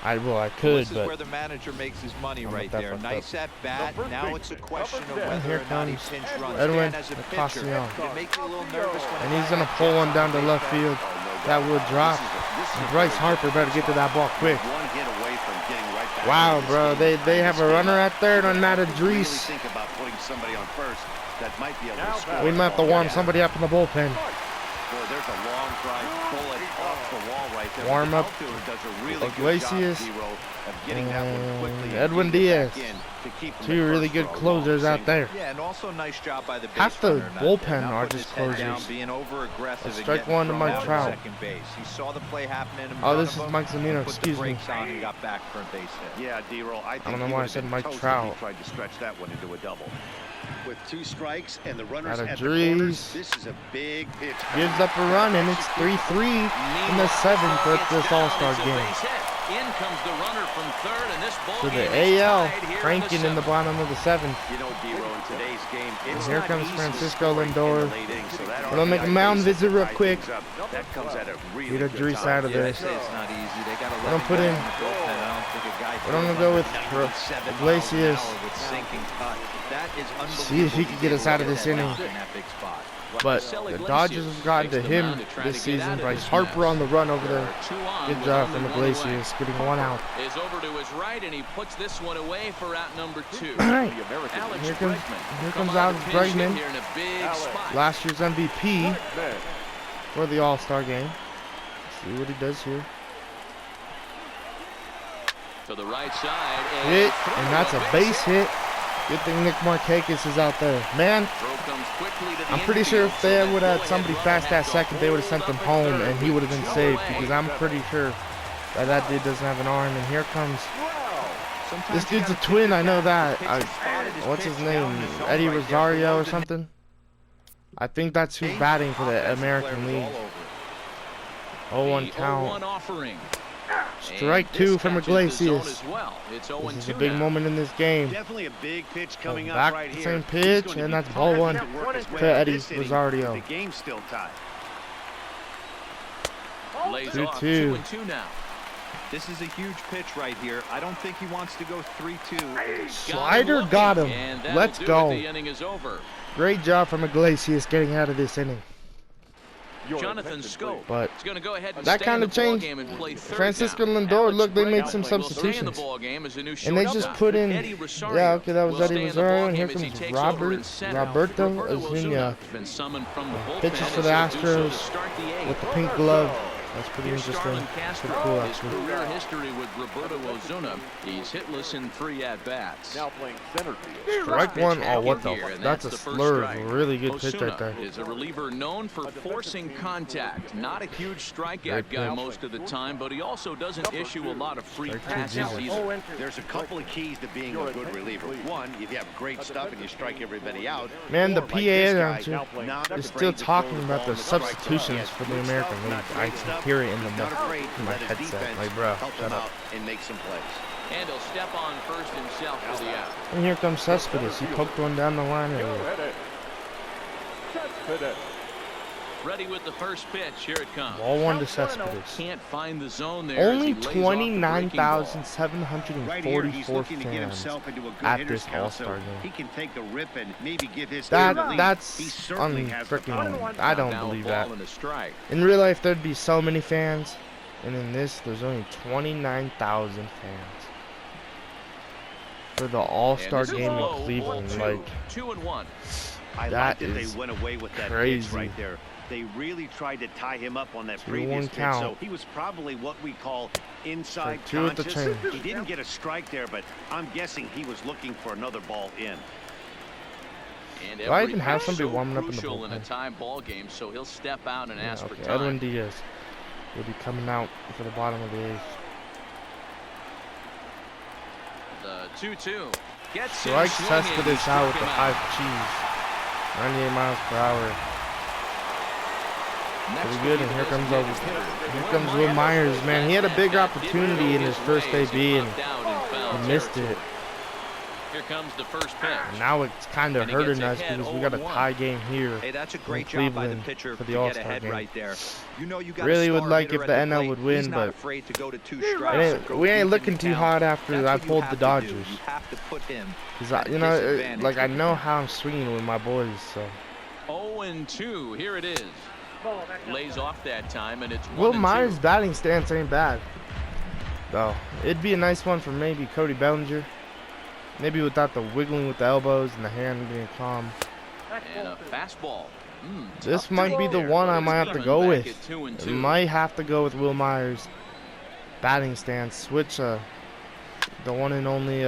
[SPEAKER 1] I could,
[SPEAKER 4] this is where the manager makes his money right there. Nice at bat. Now it's a question of whether or not he pinch runs.
[SPEAKER 1] Edwin Encarnacion. And he's gonna pull one down to left field. That will drop. And Bryce Harper better get to that ball quick. Wow, bro, they have a runner out there on Matt Idris. We might have to warm somebody up in the bullpen.
[SPEAKER 3] There's a long drive bullet off the wall right there.
[SPEAKER 1] Warm up Iglesias and Edwin Diaz. Two really good closers out there.
[SPEAKER 4] Yeah, and also nice job by the
[SPEAKER 1] half the bullpen are just closers. Strike one to Mike Trout.
[SPEAKER 4] He saw the play happening.
[SPEAKER 1] Oh, this is Mike Zunino. Excuse me.
[SPEAKER 3] Yeah, D-roll. I
[SPEAKER 1] don't know why I said Mike Trout.
[SPEAKER 3] Tried to stretch that one into a double. With 2 strikes and the runners
[SPEAKER 1] at
[SPEAKER 3] the
[SPEAKER 1] corners,
[SPEAKER 3] this is a big pitch.
[SPEAKER 1] Gives up a run, and it's 3-3 in the 7th at this All-Star game.
[SPEAKER 2] In comes the runner from third, and this ball
[SPEAKER 1] so the AL cranking in the bottom of the 7th.
[SPEAKER 3] You know, D-Roll, in today's game,
[SPEAKER 1] and here comes Francisco Lindor. We're gonna make a mound visit real quick. Get a Idris out of there. We're gonna put in. We're gonna go with Iglesias. See if he can get us out of this inning. But the Dodgers have gotten to him this season. Bryce Harper on the run over there. Good job from Iglesias, getting one out.
[SPEAKER 2] Is over to his right, and he puts this one away for out number 2.
[SPEAKER 1] All right. Here comes Alex Bregman, last year's MVP for the All-Star game. Let's see what he does here.
[SPEAKER 2] To the right side.
[SPEAKER 1] Hit, and that's a base hit. Good thing Nick Markakis is out there. Man, I'm pretty sure if they would have had somebody fast at second, they would have sent him home and he would have been saved, because I'm pretty sure that dude doesn't have an arm. And here comes, this dude's a twin, I know that. What's his name? Eddie Rosario or something? I think that's who's batting for the American League. 0-1 count. Strike 2 from Iglesias. This is a big moment in this game.
[SPEAKER 3] Definitely a big pitch coming
[SPEAKER 1] back
[SPEAKER 3] up right
[SPEAKER 1] the
[SPEAKER 3] here.
[SPEAKER 1] same pitch, and that's ball 1 to Eddie Rosario.
[SPEAKER 3] The game's still tied.
[SPEAKER 1] 2-2.
[SPEAKER 4] This is a huge pitch right here. I don't think he wants to go 3-2.
[SPEAKER 1] Slider got him. Let's go. Great job from Iglesias getting out of this inning.
[SPEAKER 2] Jonathan Scope,
[SPEAKER 1] but
[SPEAKER 2] is going to go ahead and
[SPEAKER 1] that kind of changed. Francisco Lindor, look, they made some substitutions, and they just put in, yeah, okay, that was Eddie Rosario, and here comes Roberto Azuña, pitches for the Astros with the pink glove. That's pretty interesting. That's pretty cool, actually.
[SPEAKER 2] Career history with Roberto Ozuna. He's hitless in 3 at-bats.
[SPEAKER 3] Now playing center field.
[SPEAKER 1] Strike 1. Oh, what the? That's a slur. Really good pitch right there.
[SPEAKER 2] Is a reliever known for forcing contact. Not a huge strikeout guy most of the time, but he also doesn't issue a lot of free passes either.
[SPEAKER 3] There's a couple of keys to being a good reliever. One, if you have great stuff and you strike everybody out.
[SPEAKER 1] Man, the PA announcer is still talking about the substitutions for the American League. I can hear it in my headset. Like, bro, shut up.
[SPEAKER 3] And make some plays.
[SPEAKER 2] And he'll step on first himself for the out.
[SPEAKER 1] And here comes Cespedes. He poked one down the line earlier.
[SPEAKER 2] Ready with the first pitch. Here it comes.
[SPEAKER 1] Ball one to Cespedes.
[SPEAKER 2] Can't find the zone there.
[SPEAKER 1] Only 29,744 fans at this All-Star game.
[SPEAKER 3] He can take a rip and maybe give his
[SPEAKER 1] That's unfreaking. I don't believe that. In real life, there'd be so many fans, and in this, there's only 29,000 fans for the All-Star game in Cleveland. Like,
[SPEAKER 2] 2-1.
[SPEAKER 3] I like that they went away with that pitch right there. They really tried to tie him up on that previous pitch, so he was probably what we call inside conscious. He didn't get a strike there, but I'm guessing he was looking for another ball in.
[SPEAKER 2] And
[SPEAKER 1] do I even have somebody warming up in the bullpen?
[SPEAKER 2] In a tie ball game, so he'll step out and ask for time.
[SPEAKER 1] Edwin Diaz will be coming out for the bottom of the 8th.
[SPEAKER 2] The 2-2 gets
[SPEAKER 1] Strike Cespedes out with the 5 cheese. 98 miles per hour. Pretty good, and here comes Will Myers, man. He had a big opportunity in his first AB, and he missed it.
[SPEAKER 2] Here comes the first pitch.
[SPEAKER 1] And now it's kind of hurting us because we got a tie game here.
[SPEAKER 4] Hey, that's a great job by the pitcher
[SPEAKER 1] for the All-Star game.
[SPEAKER 4] Right there. You know you got
[SPEAKER 1] really would like if the NL would win, but we ain't looking too hot after I pulled the Dodgers.
[SPEAKER 4] You have to put him.
[SPEAKER 1] You know, like I know how I'm swinging with my boys. So.
[SPEAKER 2] 0-2. Here it is. Lays off that time, and it's
[SPEAKER 1] Will Myers' batting stance ain't bad, though. It'd be a nice one for maybe Cody Bellinger. Maybe without the wiggling with the elbows and the hand being calm.
[SPEAKER 2] And a fastball.
[SPEAKER 1] This might be the one I might have to go with. I might have to go with Will Myers' batting stance. Switch the one and only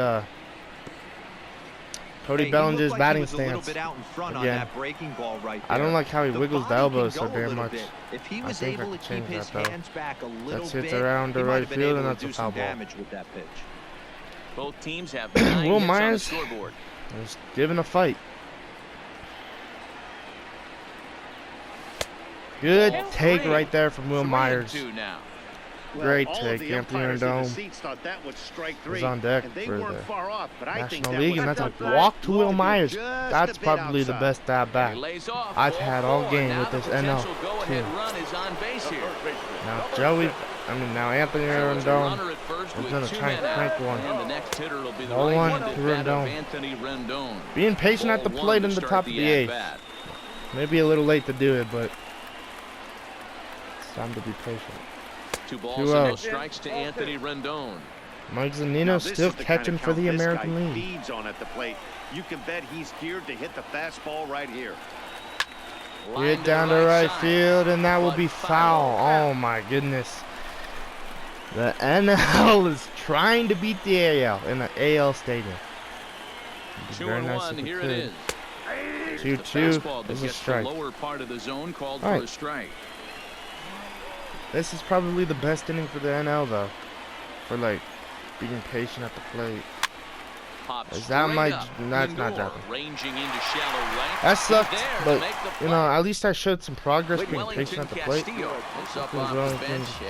[SPEAKER 1] Cody Bellinger's batting stance. Again, I don't like how he wiggles the elbows so damn much.
[SPEAKER 4] If he was able to keep his hands back a little bit,
[SPEAKER 1] hits around the right field, and that's a foul ball.
[SPEAKER 2] Both teams have
[SPEAKER 1] Will Myers is giving a fight. Good take right there from Will Myers. Great take. Anthony Rendon is on deck for the National League, and that's a walk to Will Myers. That's probably the best at bat I've had all game with this NL team. Now now Anthony Rendon is going to try and crank one. Ball one to Rendon. Being patient at the plate in the top of the 8th. Maybe a little late to do it, but it's time to be patient.
[SPEAKER 2] 2 balls and no strikes to Anthony Rendon.
[SPEAKER 1] Mike Zunino still catching for the American League.
[SPEAKER 3] Feeds on at the plate. You can bet he's geared to hit the fastball right here.
[SPEAKER 1] Get down to right field, and that will be foul. Oh my goodness. The NL is trying to beat the AL in the AL stadium.
[SPEAKER 2] 2-1, here it is.
[SPEAKER 1] 2-2 is a strike.
[SPEAKER 2] Lower part of the zone called for a strike.
[SPEAKER 1] This is probably the best inning for the NL, though, for like being patient at the plate. Is that my? That's not dropping. That sucked, but you know, at least I showed some progress being patient at the plate.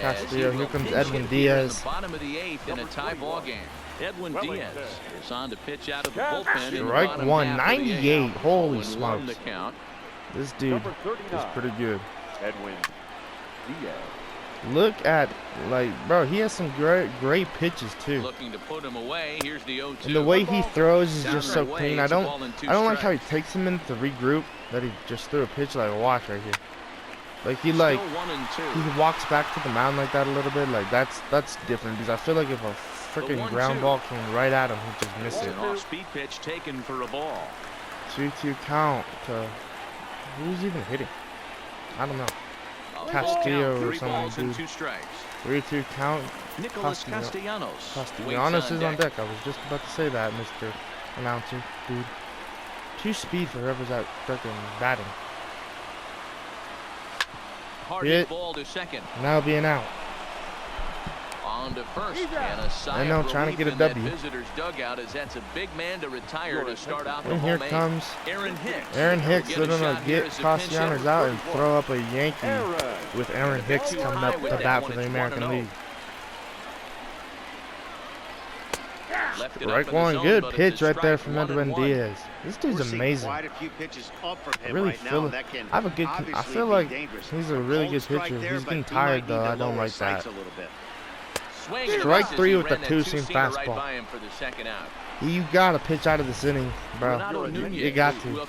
[SPEAKER 1] Castillo. Here comes Edwin Diaz.
[SPEAKER 2] Bottom of the 8th in a tie ball game. Edwin Diaz is on to pitch out of the bullpen.
[SPEAKER 1] Strike one, 98. Holy smokes! This dude is pretty good.
[SPEAKER 3] Edwin Diaz.
[SPEAKER 1] Look at, like, bro, he has some great pitches too.
[SPEAKER 2] Looking to put him away. Here's the 0-2.
[SPEAKER 1] And the way he throws is just so clean. I don't like how he takes a minute to regroup. That he just threw a pitch like a wash right here. Like he walks back to the mound like that a little bit. Like that's different because I feel like if a freaking ground ball came right at him, he'd just miss it.
[SPEAKER 2] Off-speed pitch taken for a ball.
[SPEAKER 1] 2-2 count to who's even hitting? I don't know. Castillo or something, dude. 3-2 count. Castellanos is on deck. I was just about to say that, Mr. Announcer, dude. 2 speed for whoever's at freaking batting. Hit. Now being out.
[SPEAKER 2] On to first, and a
[SPEAKER 1] I know, trying to get a W.
[SPEAKER 2] Visitors dugout as that's a big man to retire to start out the
[SPEAKER 1] and here comes Aaron Hicks. They're gonna get Castellanos out and throw up a Yankee with Aaron Hicks coming up to bat for the American League. Strike one. Good pitch right there from Edwin Diaz. This dude's amazing. I really feel it. I feel like he's a really good pitcher. He's getting tired though. I don't like that. Strike three with the two-seam fastball. You gotta pitch out of this inning, bro. You got to. Here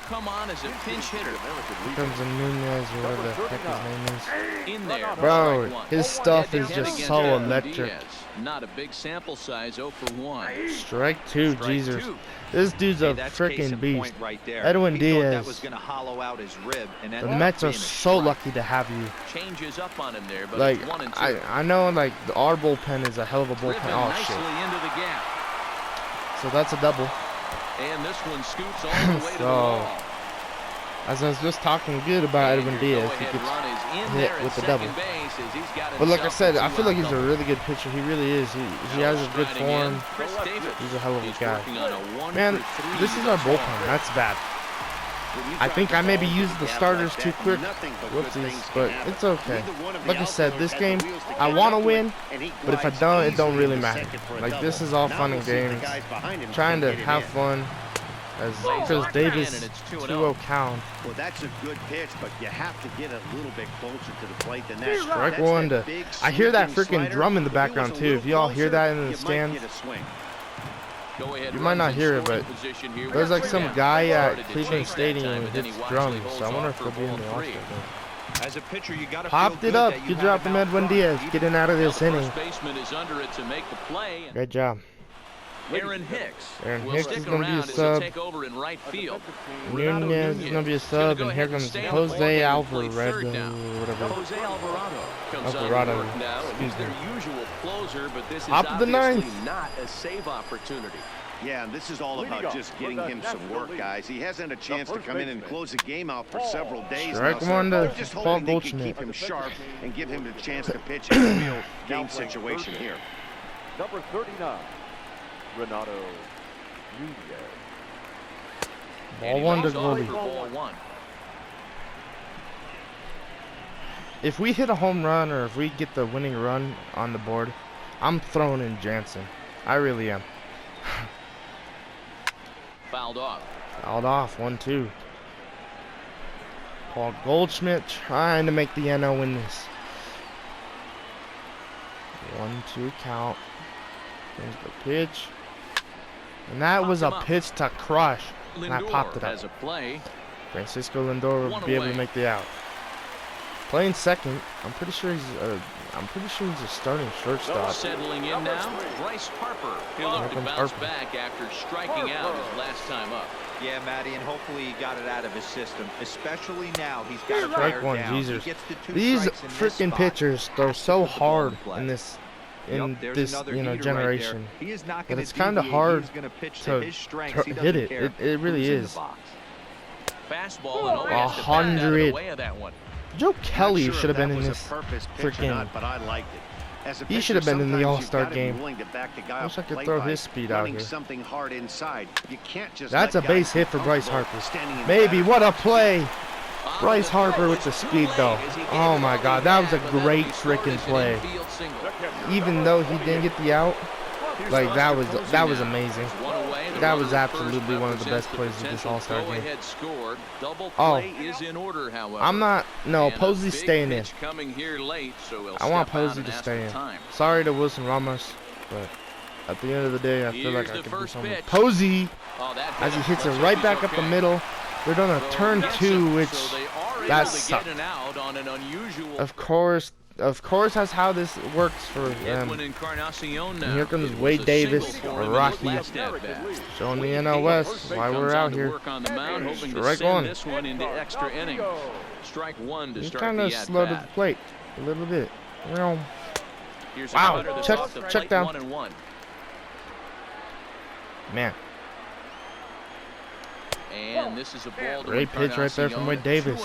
[SPEAKER 1] comes a Nunez or whatever the heck his name is. Bro, his stuff is just so electric.
[SPEAKER 2] Not a big sample size, 0 for 1.
[SPEAKER 1] Strike two, Jesus. This dude's a freaking beast. Edwin Diaz. The Mets are so lucky to have you.
[SPEAKER 2] Changes up on him there, but
[SPEAKER 1] like, I know, like, our bullpen is a hell of a bullpen. Oh, shit. So that's a double.
[SPEAKER 2] And this one scoots all the way to the wall.
[SPEAKER 1] As I was just talking good about Edwin Diaz, he gets hit with the double. But like I said, I feel like he's a really good pitcher. He really is. He has a good form. He's a hell of a guy. Man, this is our bullpen. That's bad. I think I maybe used the starters too quick. Whoopsies, but it's okay. Like I said, this game, I want to win, but if I don't, it don't really matter. Like, this is all fun and games. Trying to have fun. As Chris Davis 2-0 count.
[SPEAKER 3] Well, that's a good pitch, but you have to get a little bit closer to the plate than that.
[SPEAKER 1] Strike one to. I hear that freaking drum in the background too. If y'all hear that in the stands, you might not hear it, but there's like some guy at Cleveland Stadium who hits drums. So I wonder if he'll be in the All-Star game.
[SPEAKER 4] As a pitcher, you gotta
[SPEAKER 1] popped it up. Good job from Edwin Diaz getting out of this inning. Great job.
[SPEAKER 2] Aaron Hicks
[SPEAKER 1] is going to be a sub. Nunez is going to be a sub, and here comes Jose Alvarado, whatever.
[SPEAKER 2] Jose Alvarado comes
[SPEAKER 1] Alvarado.
[SPEAKER 2] Now. He's their usual closer, but this is
[SPEAKER 1] top of the ninth.
[SPEAKER 2] Not a save opportunity.
[SPEAKER 3] Yeah, and this is all about just getting him some work, guys. He hasn't a chance to come in and close the game out for several days
[SPEAKER 1] Strike
[SPEAKER 3] now.
[SPEAKER 1] one to
[SPEAKER 3] just
[SPEAKER 1] Paul
[SPEAKER 3] hoping they can
[SPEAKER 1] Goldschmidt.
[SPEAKER 3] keep him sharp and give him a chance to pitch in a real game situation here.
[SPEAKER 5] Number 39. Renato Nunez.
[SPEAKER 1] Ball one to Goldie. If we hit a home run or if we get the winning run on the board, I'm throwing in Jansen. I really am.
[SPEAKER 2] Fouled off.
[SPEAKER 1] Fouled off. 1-2. Paul Goldschmidt trying to make the NL win this. 1-2 count. There's the pitch. And that was a pitch to crush. And I popped it up. Francisco Lindor will be able to make the out. Playing second. I'm pretty sure he's a starting shortstop.
[SPEAKER 2] Settling in now. Bryce Harper. He'll look to bounce back after striking out his last time up.
[SPEAKER 4] Yeah, Matty, and hopefully he got it out of his system. Especially now, he's got to
[SPEAKER 1] strike one. Jesus. These freaking pitchers throw so hard in this. Generation, but it's kind of hard to hit it. It really is.
[SPEAKER 2] Fastball
[SPEAKER 1] 100. Joe Kelly should have been in this freaking. He should have been in the All-Star game. I wish I could throw his speed out here. That's a base hit for Bryce Harper. Maybe. What a play! Bryce Harper with the speed though. Oh my God, that was a great freaking play. Even though he didn't get the out, like that was amazing. That was absolutely one of the best plays of this All-Star game. Oh, I'm not. No, Posey's staying in. I want Posey to stay in. Sorry to Wilson Ramos, but at the end of the day, I feel like I can do something. Posey, as he hits it right back up the middle. They're on a turn 2, which that sucked. Of course, that's how this works for them. And here comes Wade Davis, or Rocky, showing the NL West why we're out here. Strike one. He's kind of slow to the plate a little bit. Wow, check down. Man.
[SPEAKER 2] And this is a ball to
[SPEAKER 1] great pitch right there from Wade Davis.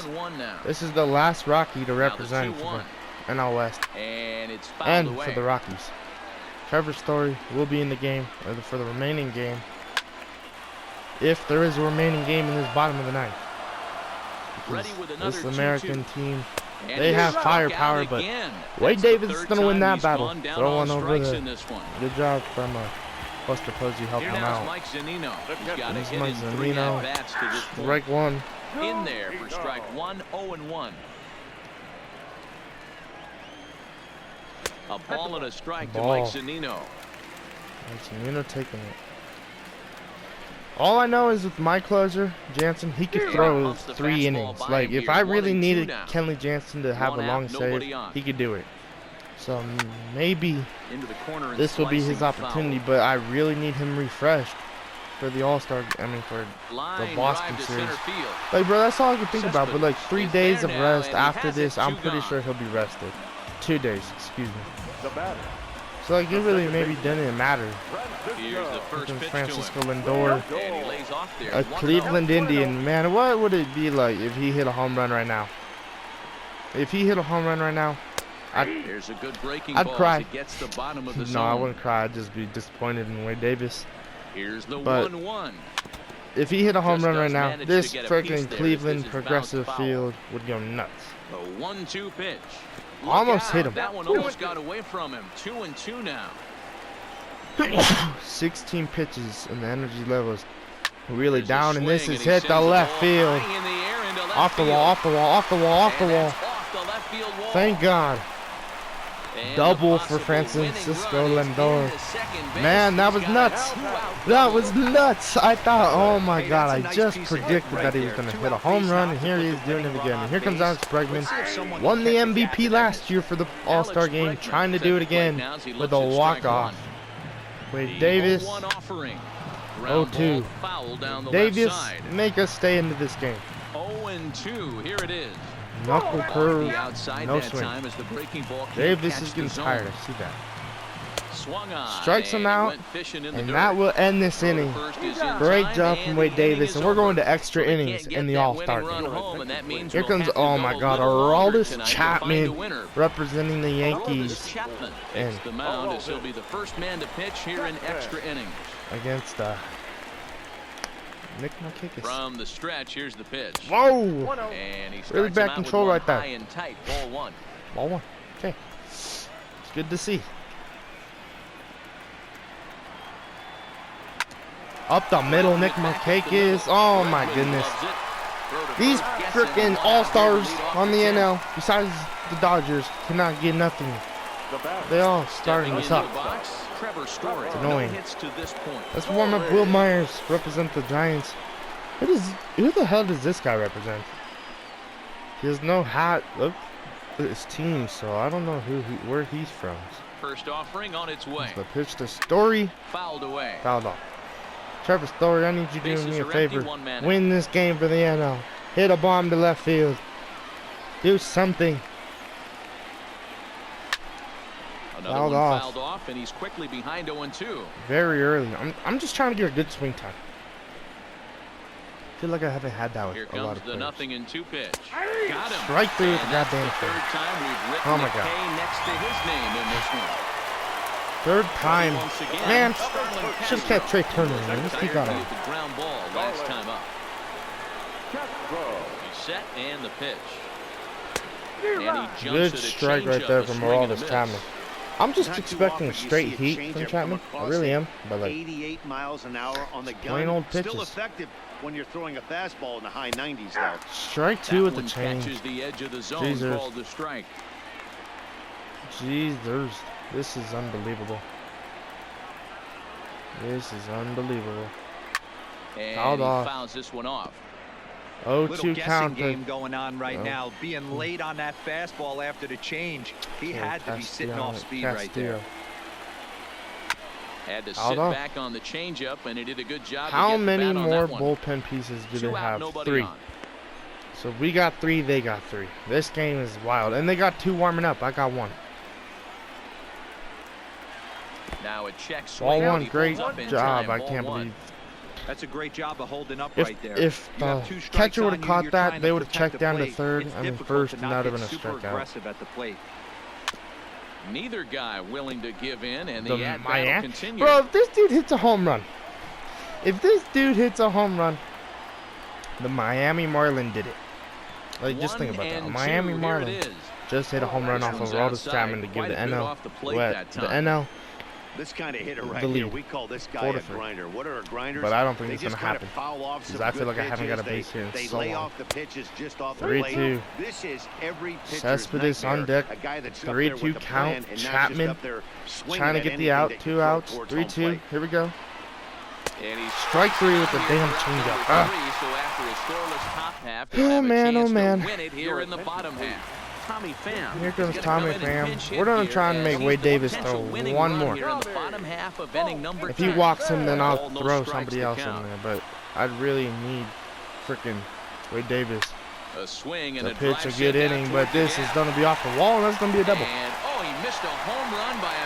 [SPEAKER 1] This is the last Rocky to represent for the NL West and for the Rockies. Trevor Story will be in the game for the remaining game, if there is a remaining game in this bottom of the ninth. Because this American team, they have firepower, but Wade Davis is going to win that battle. Throw one over there. Good job from Buster Posey helped
[SPEAKER 2] Here
[SPEAKER 1] him
[SPEAKER 2] now
[SPEAKER 1] out.
[SPEAKER 2] is Mike Zunino. He's got to
[SPEAKER 1] This is
[SPEAKER 2] hit
[SPEAKER 1] Mike
[SPEAKER 2] in 3
[SPEAKER 1] Zunino.
[SPEAKER 2] at-bats to this point.
[SPEAKER 1] Strike one.
[SPEAKER 2] In there for strike one, 0-1. A ball and a strike to Mike Zunino.
[SPEAKER 1] Zunino taking it. All I know is with my closer, Jansen, he could throw 3 innings. Like, if I really needed Kenley Jansen to have a long save, he could do it. So maybe this will be his opportunity, but I really need him refreshed for the All-Star, I mean for the Boston series. Like, bro, that's all I can think about. But like 3 days of rest after this, I'm pretty sure he'll be rested. 2 days, excuse me. So like it really maybe didn't matter.
[SPEAKER 2] Here's the first pitch
[SPEAKER 1] Francisco
[SPEAKER 2] to him.
[SPEAKER 1] Lindor,
[SPEAKER 2] And he lays off there.
[SPEAKER 1] a Cleveland Indian, man, what would it be like if he hit a home run right now? If he hit a home run right now,
[SPEAKER 2] There's a good breaking
[SPEAKER 1] I'd
[SPEAKER 2] ball
[SPEAKER 1] cry.
[SPEAKER 2] as it gets the bottom of the
[SPEAKER 1] No,
[SPEAKER 2] zone.
[SPEAKER 1] I wouldn't cry. I'd just be disappointed in Wade Davis.
[SPEAKER 2] Here's the
[SPEAKER 1] But
[SPEAKER 2] 1-1.
[SPEAKER 1] if he hit a home
[SPEAKER 2] Just
[SPEAKER 1] run right
[SPEAKER 2] does
[SPEAKER 1] now,
[SPEAKER 2] manage
[SPEAKER 1] this
[SPEAKER 2] to get a
[SPEAKER 1] freaking
[SPEAKER 2] piece there
[SPEAKER 1] Cleveland
[SPEAKER 2] as this is
[SPEAKER 1] progressive
[SPEAKER 2] bounced foul.
[SPEAKER 1] field would go nuts.
[SPEAKER 2] A 1-2 pitch. Look
[SPEAKER 1] Almost
[SPEAKER 2] out.
[SPEAKER 1] hit him.
[SPEAKER 2] That one almost got away from him. 2-2 now.
[SPEAKER 1] 16 pitches and the energy levels really
[SPEAKER 2] There's a
[SPEAKER 1] down, and this
[SPEAKER 2] swing,
[SPEAKER 1] is
[SPEAKER 2] and he
[SPEAKER 1] hit
[SPEAKER 2] sends
[SPEAKER 1] the
[SPEAKER 2] the
[SPEAKER 1] left
[SPEAKER 2] ball
[SPEAKER 1] field.
[SPEAKER 2] high in the air into left
[SPEAKER 1] Off the
[SPEAKER 2] field.
[SPEAKER 1] wall, off the wall, off the wall, off the
[SPEAKER 2] And
[SPEAKER 1] wall.
[SPEAKER 2] that's off the left field wall.
[SPEAKER 1] Thank God.
[SPEAKER 2] And
[SPEAKER 1] Double
[SPEAKER 2] the
[SPEAKER 1] for
[SPEAKER 2] possible
[SPEAKER 1] Francisco
[SPEAKER 2] winning run is
[SPEAKER 1] Lindor.
[SPEAKER 2] into second base.
[SPEAKER 1] Man, that
[SPEAKER 2] He's
[SPEAKER 1] was
[SPEAKER 2] got
[SPEAKER 1] nuts.
[SPEAKER 2] a 2-out
[SPEAKER 1] That
[SPEAKER 2] double.
[SPEAKER 1] was nuts. I thought, oh my
[SPEAKER 4] Hey,
[SPEAKER 1] God,
[SPEAKER 4] that's a
[SPEAKER 1] I
[SPEAKER 4] nice
[SPEAKER 1] just
[SPEAKER 4] piece of
[SPEAKER 1] predicted
[SPEAKER 4] work
[SPEAKER 1] that he was
[SPEAKER 4] right
[SPEAKER 1] going to
[SPEAKER 4] there.
[SPEAKER 1] hit a
[SPEAKER 4] 2-out
[SPEAKER 1] home
[SPEAKER 4] base
[SPEAKER 1] run,
[SPEAKER 4] knock
[SPEAKER 1] and
[SPEAKER 4] to
[SPEAKER 1] here
[SPEAKER 4] put
[SPEAKER 1] he
[SPEAKER 4] the
[SPEAKER 1] is doing it
[SPEAKER 4] winning
[SPEAKER 1] again.
[SPEAKER 4] run
[SPEAKER 1] And here
[SPEAKER 4] on
[SPEAKER 1] comes
[SPEAKER 4] base.
[SPEAKER 1] Alex Bregman.
[SPEAKER 4] Let's see if someone
[SPEAKER 1] Won the
[SPEAKER 4] catches
[SPEAKER 1] MVP
[SPEAKER 4] after
[SPEAKER 1] last year for the All-Star game,
[SPEAKER 2] Bregman
[SPEAKER 1] trying to
[SPEAKER 2] set
[SPEAKER 1] do it
[SPEAKER 2] the plate
[SPEAKER 1] again
[SPEAKER 2] now as he
[SPEAKER 1] with
[SPEAKER 2] looks
[SPEAKER 1] a
[SPEAKER 2] at strike
[SPEAKER 1] walk-off.
[SPEAKER 2] one.
[SPEAKER 1] Wade
[SPEAKER 2] The
[SPEAKER 1] Davis,
[SPEAKER 2] 0-1 offering. Ground
[SPEAKER 1] 0-2.
[SPEAKER 2] ball foul down the
[SPEAKER 1] Davis,
[SPEAKER 2] left side.
[SPEAKER 1] make us stay into this game.
[SPEAKER 2] 0-2. Here it is.
[SPEAKER 1] Knuckle
[SPEAKER 2] Off
[SPEAKER 1] curve,
[SPEAKER 2] the outside
[SPEAKER 1] no
[SPEAKER 2] that
[SPEAKER 1] swing.
[SPEAKER 2] time as the breaking ball can't
[SPEAKER 1] Davis
[SPEAKER 2] catch
[SPEAKER 1] is
[SPEAKER 2] the
[SPEAKER 1] getting
[SPEAKER 2] zone.
[SPEAKER 1] tired, I see that.
[SPEAKER 2] Swung on,
[SPEAKER 1] Strikes him
[SPEAKER 2] and he
[SPEAKER 1] out,
[SPEAKER 2] went fishing in the
[SPEAKER 1] and
[SPEAKER 2] dirt.
[SPEAKER 1] that will end this
[SPEAKER 2] Throw to
[SPEAKER 1] inning.
[SPEAKER 2] first is in
[SPEAKER 1] Great
[SPEAKER 2] time,
[SPEAKER 1] job
[SPEAKER 2] and
[SPEAKER 1] from
[SPEAKER 2] the
[SPEAKER 1] Wade
[SPEAKER 2] inning
[SPEAKER 1] Davis,
[SPEAKER 2] is
[SPEAKER 1] and we're going
[SPEAKER 2] over.
[SPEAKER 1] to extra
[SPEAKER 2] So they
[SPEAKER 1] innings
[SPEAKER 2] can't get
[SPEAKER 1] in the
[SPEAKER 2] that
[SPEAKER 1] All-Star
[SPEAKER 2] winning
[SPEAKER 1] game.
[SPEAKER 2] run home, and that means
[SPEAKER 1] Here
[SPEAKER 2] we'll
[SPEAKER 1] comes,
[SPEAKER 2] have to
[SPEAKER 1] oh
[SPEAKER 2] go
[SPEAKER 1] my
[SPEAKER 2] a
[SPEAKER 1] God,
[SPEAKER 2] little longer
[SPEAKER 1] Aroldis
[SPEAKER 2] tonight to find a
[SPEAKER 1] Chapman
[SPEAKER 2] winner.
[SPEAKER 1] representing the
[SPEAKER 2] Aroldis
[SPEAKER 1] Yankees
[SPEAKER 2] Chapman
[SPEAKER 1] and
[SPEAKER 2] takes the mound as he'll be the first man to pitch here in extra innings.
[SPEAKER 1] against Nick Markakis.
[SPEAKER 2] From the stretch, here's the pitch.
[SPEAKER 1] Whoa!
[SPEAKER 2] And he starts
[SPEAKER 1] Really bad
[SPEAKER 2] him out
[SPEAKER 1] control
[SPEAKER 2] with one
[SPEAKER 1] right there.
[SPEAKER 2] high and tight, ball one.
[SPEAKER 1] Ball one. Okay. It's good to see. Up the middle, Nick Markakis. Oh my goodness. These freaking All-Stars on the NL, besides the Dodgers, cannot get nothing. They all starting to suck. It's annoying. Let's warm up Will Myers, represent the Giants. Who the hell does this guy represent? He has no hat. Look at his team, so I don't know where he's from.
[SPEAKER 2] First offering on its way.
[SPEAKER 1] The pitch to Story.
[SPEAKER 2] Fouled away.
[SPEAKER 1] Fouled off. Trevor Story, I need you to do
[SPEAKER 2] Bases
[SPEAKER 1] me a
[SPEAKER 2] are
[SPEAKER 1] favor.
[SPEAKER 2] empty, 1 man out.
[SPEAKER 1] Win this game for the NL. Hit a bomb to left field. Do something.
[SPEAKER 2] Another
[SPEAKER 1] Fouled
[SPEAKER 2] one
[SPEAKER 1] off.
[SPEAKER 2] fouled off, and he's quickly behind 0-2.
[SPEAKER 1] Very early. I'm just trying to get a good swing time. I feel like I haven't had that with
[SPEAKER 2] Here
[SPEAKER 1] a lot
[SPEAKER 2] comes
[SPEAKER 1] of
[SPEAKER 2] the
[SPEAKER 1] players.
[SPEAKER 2] 0-2 pitch. Got him.
[SPEAKER 1] Strike through with the
[SPEAKER 2] And that's
[SPEAKER 1] goddamn
[SPEAKER 2] the
[SPEAKER 1] thing.
[SPEAKER 2] third time we've written
[SPEAKER 1] Oh my
[SPEAKER 2] the
[SPEAKER 1] God.
[SPEAKER 2] K next to his name in this one.
[SPEAKER 1] Third time.
[SPEAKER 2] Once again,
[SPEAKER 1] Man,
[SPEAKER 2] Sterling
[SPEAKER 1] should have kept Trey Turner in there. Let's keep
[SPEAKER 2] tired
[SPEAKER 1] that
[SPEAKER 2] with
[SPEAKER 1] on.
[SPEAKER 2] the ground ball last time up. He's set and the pitch. And he jumps
[SPEAKER 1] Good
[SPEAKER 2] at a
[SPEAKER 1] strike right
[SPEAKER 2] changeup,
[SPEAKER 1] there
[SPEAKER 2] a
[SPEAKER 1] from
[SPEAKER 2] swing and a
[SPEAKER 1] Aroldis
[SPEAKER 2] miss.
[SPEAKER 1] Chapman. I'm just
[SPEAKER 3] Not too
[SPEAKER 1] expecting
[SPEAKER 3] often you
[SPEAKER 1] straight
[SPEAKER 3] see a
[SPEAKER 1] heat
[SPEAKER 3] changeup
[SPEAKER 1] from
[SPEAKER 3] come
[SPEAKER 1] Chapman. I
[SPEAKER 3] across
[SPEAKER 1] really
[SPEAKER 3] at
[SPEAKER 1] am. But like
[SPEAKER 3] 88 miles an hour on the gun.
[SPEAKER 1] plain old
[SPEAKER 3] Still
[SPEAKER 1] pitches.
[SPEAKER 3] effective when you're throwing a fastball in the high 90s, though.
[SPEAKER 1] Strike
[SPEAKER 2] That
[SPEAKER 1] two with the
[SPEAKER 2] one
[SPEAKER 1] change.
[SPEAKER 2] catches the edge of the zone,
[SPEAKER 1] Jesus.
[SPEAKER 2] called the strike.
[SPEAKER 1] Jeez, this is unbelievable. This is unbelievable.
[SPEAKER 2] And
[SPEAKER 1] Fouled
[SPEAKER 2] he
[SPEAKER 1] off.
[SPEAKER 2] fouls this one off.
[SPEAKER 4] Little
[SPEAKER 1] 0-2
[SPEAKER 4] guessing
[SPEAKER 1] count.
[SPEAKER 4] game going on right
[SPEAKER 1] Oh.
[SPEAKER 4] now. Being late on that fastball after the change. He had to be sitting off speed right there.
[SPEAKER 2] Had to
[SPEAKER 1] Fouled
[SPEAKER 2] sit
[SPEAKER 1] off.
[SPEAKER 2] back on the changeup, and he did a good job. to
[SPEAKER 1] How
[SPEAKER 2] get the
[SPEAKER 1] many
[SPEAKER 2] bat on
[SPEAKER 1] more
[SPEAKER 2] that one.
[SPEAKER 1] bullpen pieces do they
[SPEAKER 2] 2 out,
[SPEAKER 1] have?
[SPEAKER 2] nobody
[SPEAKER 1] 3.
[SPEAKER 2] on.
[SPEAKER 1] So we got 3, they got 3. This game is wild. And they got 2 warming up. I got 1.
[SPEAKER 2] Now a check swing.
[SPEAKER 1] Ball
[SPEAKER 2] and
[SPEAKER 1] 1,
[SPEAKER 2] he
[SPEAKER 1] great
[SPEAKER 2] pulls up in
[SPEAKER 1] job.
[SPEAKER 2] time,
[SPEAKER 1] I
[SPEAKER 2] ball
[SPEAKER 1] can't
[SPEAKER 2] 1.
[SPEAKER 1] believe.
[SPEAKER 4] That's a great job of holding up
[SPEAKER 1] If,
[SPEAKER 4] right there.
[SPEAKER 1] if
[SPEAKER 4] You
[SPEAKER 1] the
[SPEAKER 4] have 2 strikes
[SPEAKER 1] catcher would
[SPEAKER 4] on
[SPEAKER 1] have
[SPEAKER 4] you,
[SPEAKER 1] caught
[SPEAKER 4] you're
[SPEAKER 1] that,
[SPEAKER 4] trying
[SPEAKER 1] they
[SPEAKER 4] to
[SPEAKER 1] would have
[SPEAKER 4] protect
[SPEAKER 1] checked
[SPEAKER 4] the
[SPEAKER 1] down to
[SPEAKER 4] plate.
[SPEAKER 1] third.
[SPEAKER 4] It's
[SPEAKER 1] I mean,
[SPEAKER 4] difficult
[SPEAKER 1] first,
[SPEAKER 4] to
[SPEAKER 1] and
[SPEAKER 4] not
[SPEAKER 1] that would
[SPEAKER 4] get
[SPEAKER 1] have been a
[SPEAKER 4] super
[SPEAKER 1] strikeout.
[SPEAKER 4] aggressive at the plate.
[SPEAKER 2] Neither guy willing to give in, and
[SPEAKER 1] The
[SPEAKER 2] the at-bat will
[SPEAKER 1] Miami.
[SPEAKER 2] continue.
[SPEAKER 1] Bro, if this dude hits a home run, the Miami Marlin did it. Like, just think about that. A
[SPEAKER 2] 1-2,
[SPEAKER 1] Miami
[SPEAKER 2] here
[SPEAKER 1] Marlin
[SPEAKER 2] it is.
[SPEAKER 1] just hit a home run
[SPEAKER 2] This
[SPEAKER 1] off of
[SPEAKER 2] one's
[SPEAKER 1] Aroldis
[SPEAKER 2] outside,
[SPEAKER 1] Chapman to give
[SPEAKER 2] quite
[SPEAKER 1] the
[SPEAKER 2] a bit
[SPEAKER 1] NL
[SPEAKER 2] off the plate that
[SPEAKER 1] the
[SPEAKER 2] time.
[SPEAKER 1] NL
[SPEAKER 3] This kind of hitter right
[SPEAKER 1] the
[SPEAKER 3] here,
[SPEAKER 1] lead.
[SPEAKER 3] we call this guy a grinder. What are grinders?
[SPEAKER 1] But I don't think
[SPEAKER 3] they
[SPEAKER 1] it's going to
[SPEAKER 3] just
[SPEAKER 1] happen.
[SPEAKER 3] foul off some
[SPEAKER 1] I feel like I
[SPEAKER 3] good
[SPEAKER 1] haven't got a
[SPEAKER 3] pitches.
[SPEAKER 1] base here in
[SPEAKER 3] They
[SPEAKER 1] so
[SPEAKER 3] lay
[SPEAKER 1] long.
[SPEAKER 3] off the pitches just off the
[SPEAKER 1] 3-2.
[SPEAKER 3] This is every pitcher's
[SPEAKER 1] Cespedes on
[SPEAKER 3] nightmare.
[SPEAKER 1] deck.
[SPEAKER 3] A guy that's up there
[SPEAKER 1] 3-2
[SPEAKER 3] with a plan
[SPEAKER 1] count.
[SPEAKER 3] and not just
[SPEAKER 1] Chapman
[SPEAKER 3] up there swinging
[SPEAKER 1] trying to
[SPEAKER 3] at
[SPEAKER 1] get the
[SPEAKER 3] anything
[SPEAKER 1] out.
[SPEAKER 3] that
[SPEAKER 1] 2
[SPEAKER 3] you throw
[SPEAKER 1] outs.
[SPEAKER 3] towards home
[SPEAKER 1] 3-2.
[SPEAKER 3] plate.
[SPEAKER 1] Here we go.
[SPEAKER 2] And he's
[SPEAKER 1] Strike 3 with the damn changeup. Ah.
[SPEAKER 2] So after a scoreless top half,
[SPEAKER 1] Oh man, oh man.
[SPEAKER 2] win it here in the bottom half. Tommy Pham.
[SPEAKER 1] Here comes Tommy Pham. We're gonna try and make Wade Davis throw one more. If he walks him, then I'll throw somebody else in there. But I'd really need freaking Wade Davis
[SPEAKER 2] A swing and
[SPEAKER 1] to pitch a good inning. But this is gonna be off the wall, and that's gonna be a double.
[SPEAKER 2] And, oh, he missed a home run by a